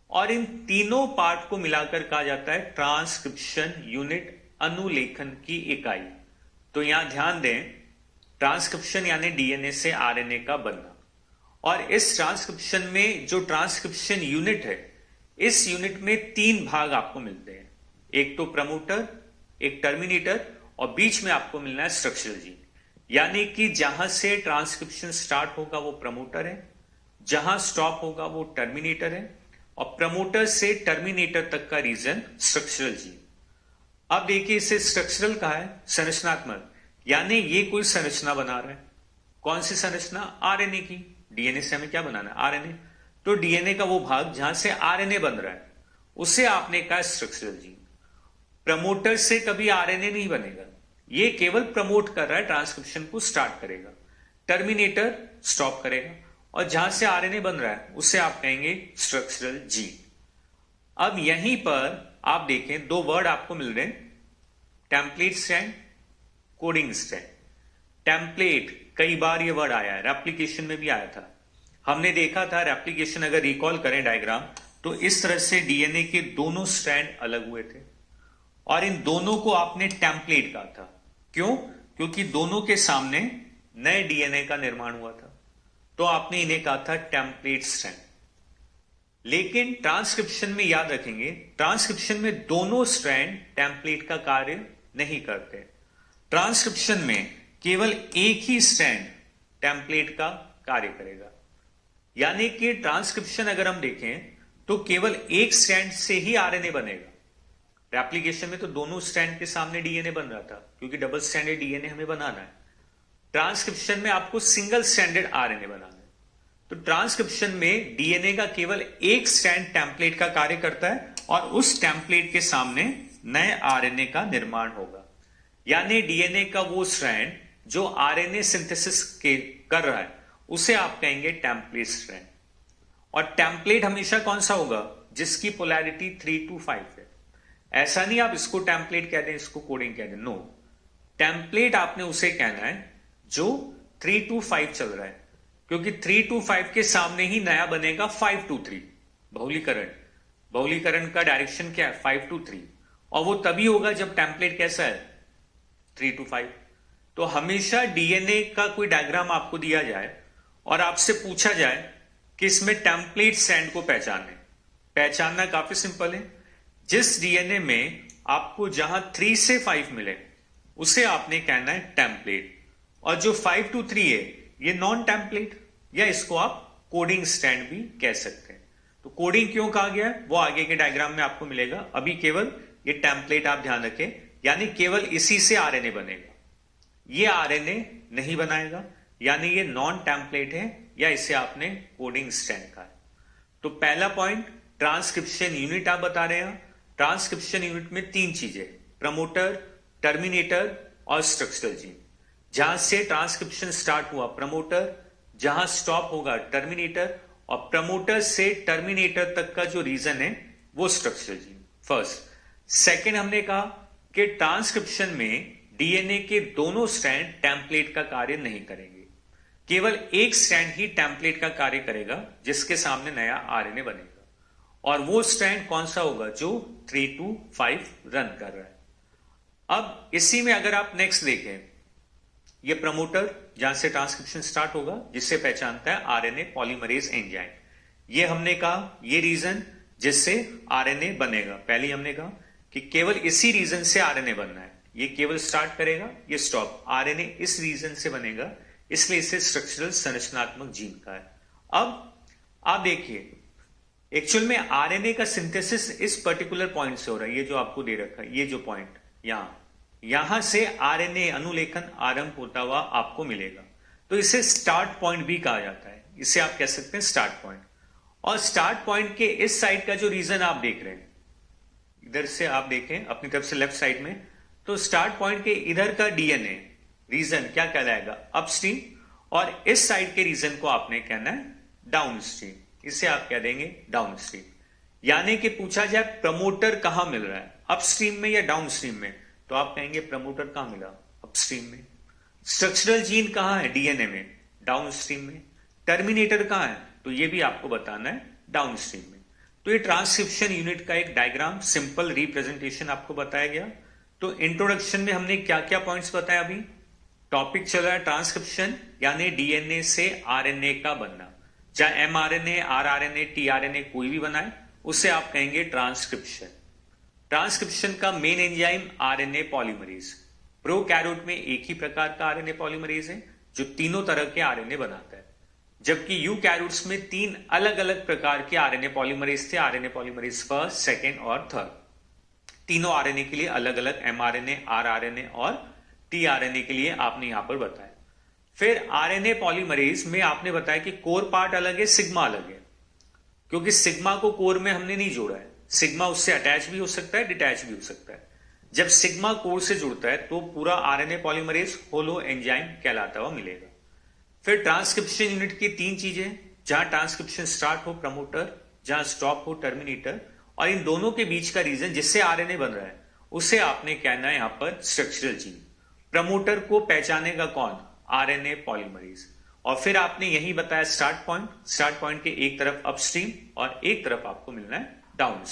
और इन तीनों पार्ट को मिलाकर कहा जाता है ट्रांसक्रिप्शन यूनिट, अनुलेखन की इकाई। तो यहां ध्यान दें, ट्रांसक्रिप्शन यानी डीएनए से आरएनए का बनना, और इस ट्रांसक्रिप्शन में जो ट्रांसक्रिप्शन यूनिट है, इस यूनिट में 3 भाग आपको मिलते हैं, एक तो प्रमोटर, एक टर्मिनेटर, और बीच में आपको मिलना है स्ट्रक्चरल जीन। यानी कि जहां से ट्रांसक्रिप्शन स्टार्ट होगा वो प्रमोटर है, जहां स्टॉप होगा वो टर्मिनेटर है, और प्रमोटर से टर्मिनेटर तक का रीजन स्ट्रक्चरल जीन। अब देखिए इसे स्ट्रक्चरल कहा है, संरचनात्मक, यानी ये कोई संरचना बना रहा है। कौन सी संरचना, आरएनए की। डीएनए से हमें क्या बनाना है, आरएनए। तो डीएनए का वो भाग जहां से आरएनए बन रहा है उसे आपने कहा स्ट्रक्चरल जीन। प्रमोटर से कभी आरएनए नहीं बनेगा, ये केवल प्रमोट कर रहा है, ट्रांसक्रिप्शन को स्टार्ट करेगा। टर्मिनेटर स्टॉप करेगा, और जहां से आरएनए बन रहा है उसे आप कहेंगे स्ट्रक्चरल जीन। अब यहीं पर आप देखें 2 वर्ड आपको मिल रहे हैं, template strand, coding strand. Template, कई बार ये वर्ड आया है, रेप्लिकेशन में भी आया था। हमने देखा था रेप्लिकेशन, अगर रिकॉल करें डायग्राम, तो इस तरह से डीएनए के दोनों स्ट्रैंड अलग हुए थे, और इन दोनों को आपने टेम्पलेट कहा था। क्यों, क्योंकि दोनों के सामने नए डीएनए का निर्माण हुआ था, तो आपने इन्हें कहा था टेम्पलेट स्ट्रैंड। लेकिन ट्रांसक्रिप्शन में याद रखेंगे, ट्रांसक्रिप्शन में दोनों स्ट्रैंड टेम्पलेट का कार्य नहीं करते। ट्रांसक्रिप्शन में केवल एक ही स्ट्रैंड टेम्पलेट का कार्य करेगा। यानी कि ट्रांसक्रिप्शन अगर हम देखें तो केवल एक स्ट्रैंड से ही आरएनए बनेगा। रेप्लिकेशन में तो दोनों स्ट्रैंड के सामने डीएनए बन रहा था, क्योंकि डबल स्टैंडर्ड डीएनए हमें बनाना है। ट्रांसक्रिप्शन में आपको सिंगल स्टैंडर्ड आरएनए बनाना है। तो ट्रांसक्रिप्शन में डीएनए का केवल एक स्ट्रैंड टेम्पलेट का कार्य करता है, और उस टेम्पलेट के सामने नए आरएनए का निर्माण होगा। यानी डीएनए का वो स्ट्रैंड जो आरएनए सिंथेसिस के कर रहा है उसे आप कहेंगे टेम्पलेट स्ट्रैंड। और टेम्पलेट हमेशा कौन सा होगा, जिसकी पोलैरिटी 3 to 5 है। ऐसा नहीं आप इसको टेम्पलेट कह दें, इसको कोडिंग कह दें, नो। टेम्पलेट आपने उसे कहना है जो 3 to 5 चल रहा है, क्योंकि 3 to 5 के सामने ही नया बनेगा 5 to 3 बहुलीकरण। बहुलीकरण का डायरेक्शन क्या है, 5 to 3, और वो तभी होगा जब टेम्पलेट कैसा है, 3 to 5। तो हमेशा डीएनए का कोई डायग्राम आपको दिया जाए और आपसे पूछा जाए कि इसमें टेम्पलेट स्ट्रैंड को पहचानना काफी सिंपल है। जिस डीएनए में आपको जहां 3 से 5 मिले उसे आपने कहना है टेम्पलेट, और जो 5 to 3 है ये नॉन टेम्पलेट, या इसको आप कोडिंग स्ट्रैंड भी कह सकते हैं। तो कोडिंग क्यों कहा गया है वो आगे के डायग्राम में आपको मिलेगा। अभी केवल ये टेम्पलेट आप ध्यान रखें, यानी केवल इसी से आरएनए बनेगा, ये आरएनए नहीं बनाएगा, यानी ये नॉन टेम्पलेट है, या इसे आपने कोडिंग स्ट्रैंड कहा है। तो पहला पॉइंट, ट्रांसक्रिप्शन यूनिट आप बता रहे हैं। ट्रांसक्रिप्शन यूनिट में 3 चीजें, प्रमोटर, टर्मिनेटर और स्ट्रक्चरल जीन। जहां से ट्रांसक्रिप्शन स्टार्ट हुआ प्रमोटर, जहां स्टॉप होगा टर्मिनेटर, और प्रमोटर से टर्मिनेटर तक का जो रीजन है वो स्ट्रक्चरल जीन। फर्स्ट। सेकेंड, हमने कहा कि ट्रांसक्रिप्शन में डीएनए के दोनों स्ट्रैंड टेम्पलेट का कार्य नहीं करेंगे, केवल एक स्ट्रैंड ही टेम्पलेट का कार्य करेगा जिसके सामने नया आरएनए बनेगा, और वो स्ट्रैंड कौन सा होगा, जो 3 to 5 रन कर रहा है। अब इसी में अगर आप नेक्स्ट देखें, ये प्रमोटर जहां से ट्रांसक्रिप्शन स्टार्ट होगा, जिससे पहचानता है आरएनए पॉलीमरेज एंजाइम। ये हमने कहा ये रीजन जिससे आरएनए बनेगा। पहले हमने कहा कि केवल इसी रीजन से आरएनए बनना है, ये केवल स्टार्ट करेगा, ये स्टॉप, आरएनए इस रीजन से बनेगा, इसलिए इसे स्ट्रक्चरल संरचनात्मक जीन का है। अब आप देखिए, एक्चुअल में आरएनए का सिंथेसिस इस पर्टिकुलर पॉइंट से हो रहा है, ये जो आपको दे रखा है, ये जो पॉइंट यहां से आरएनए अनुलेखन आरंभ होता हुआ आपको मिलेगा। तो इसे स्टार्ट पॉइंट भी कहा जाता है, इसे आप कह सकते हैं स्टार्ट पॉइंट। और स्टार्ट पॉइंट के इस साइड का जो रीजन आप देख रहे हैं, इधर से आप देखें अपनी तरफ से लेफ्ट साइड में, तो स्टार्ट पॉइंट के इधर का डीएनए रीजन क्या कहलाएगा, अपस्ट्रीम, और इस साइड के रीजन को आपने कहना है डाउनस्ट्रीम, इसे आप कह देंगे डाउनस्ट्रीम। यानी कि पूछा जाए प्रमोटर कहां मिल रहा है, अपस्ट्रीम में या डाउनस्ट्रीम में, तो आप कहेंगे प्रमोटर कहां मिला, अपस्ट्रीम में। स्ट्रक्चरल जीन कहां है डीएनए में, डाउनस्ट्रीम में। टर्मिनेटर कहां है, तो ये भी आपको बताना है डाउनस्ट्रीम में। तो ये ट्रांसक्रिप्शन यूनिट का एक डायग्राम, सिंपल रिप्रेजेंटेशन आपको बताया गया। तो इंट्रोडक्शन में हमने क्या क्या पॉइंट्स बताया, अभी टॉपिक चल रहा है ट्रांसक्रिप्शन, यानी डीएनए से आरएनए का बनना, चाहे एमआरएनए, आरआरएनए, टीआरएनए कोई भी बनाए, उसे आप कहेंगे ट्रांसक्रिप्शन। ट्रांसक्रिप्शन का main enzyme RNA polymerase. Prokaryote में एक ही प्रकार का आरएनए पॉलीमरेज है जो तीनों तरह के आरएनए बनाता है, जबकि यूकैरियोट्स में 3 अलग अलग प्रकार के आरएनए पॉलीमरेज थे, आरएनए पॉलीमरेज फर्स्ट, सेकेंड और थर्ड। तीनों आरएनए के लिए अलग अलग एमआरएनए, आरआरएनए और टीआरएनए के लिए आपने यहां पर बताया। फिर आरएनए पॉलीमरेज में आपने बताया कि कोर पार्ट अलग है, सिग्मा अलग है, क्योंकि सिग्मा को कोर में हमने नहीं जोड़ा है। सिग्मा उससे अटैच भी हो सकता है, डिटैच भी हो सकता है। जब सिग्मा कोर से जुड़ता है तो पूरा आरएनए पॉलीमरेज होलो एंजाइम कहलाता हुआ मिलेगा। फिर ट्रांसक्रिप्शन यूनिट की 3 चीजें, जहां ट्रांसक्रिप्शन स्टार्ट हो प्रमोटर, जहां स्टॉप हो टर्मिनेटर, और इन दोनों के बीच का रीजन जिससे आरएनए बन रहा है उसे आपने कहना है यहां पर स्ट्रक्चरल जीन। प्रमोटर को पहचानेगा कौन, आरएनए पॉलीमरेज। और फिर आपने यही बताया स्टार्ट पॉइंट के एक तरफ अपस्ट्रीम और एक तरफ आपको मिलना है डाउनस्ट्रीम।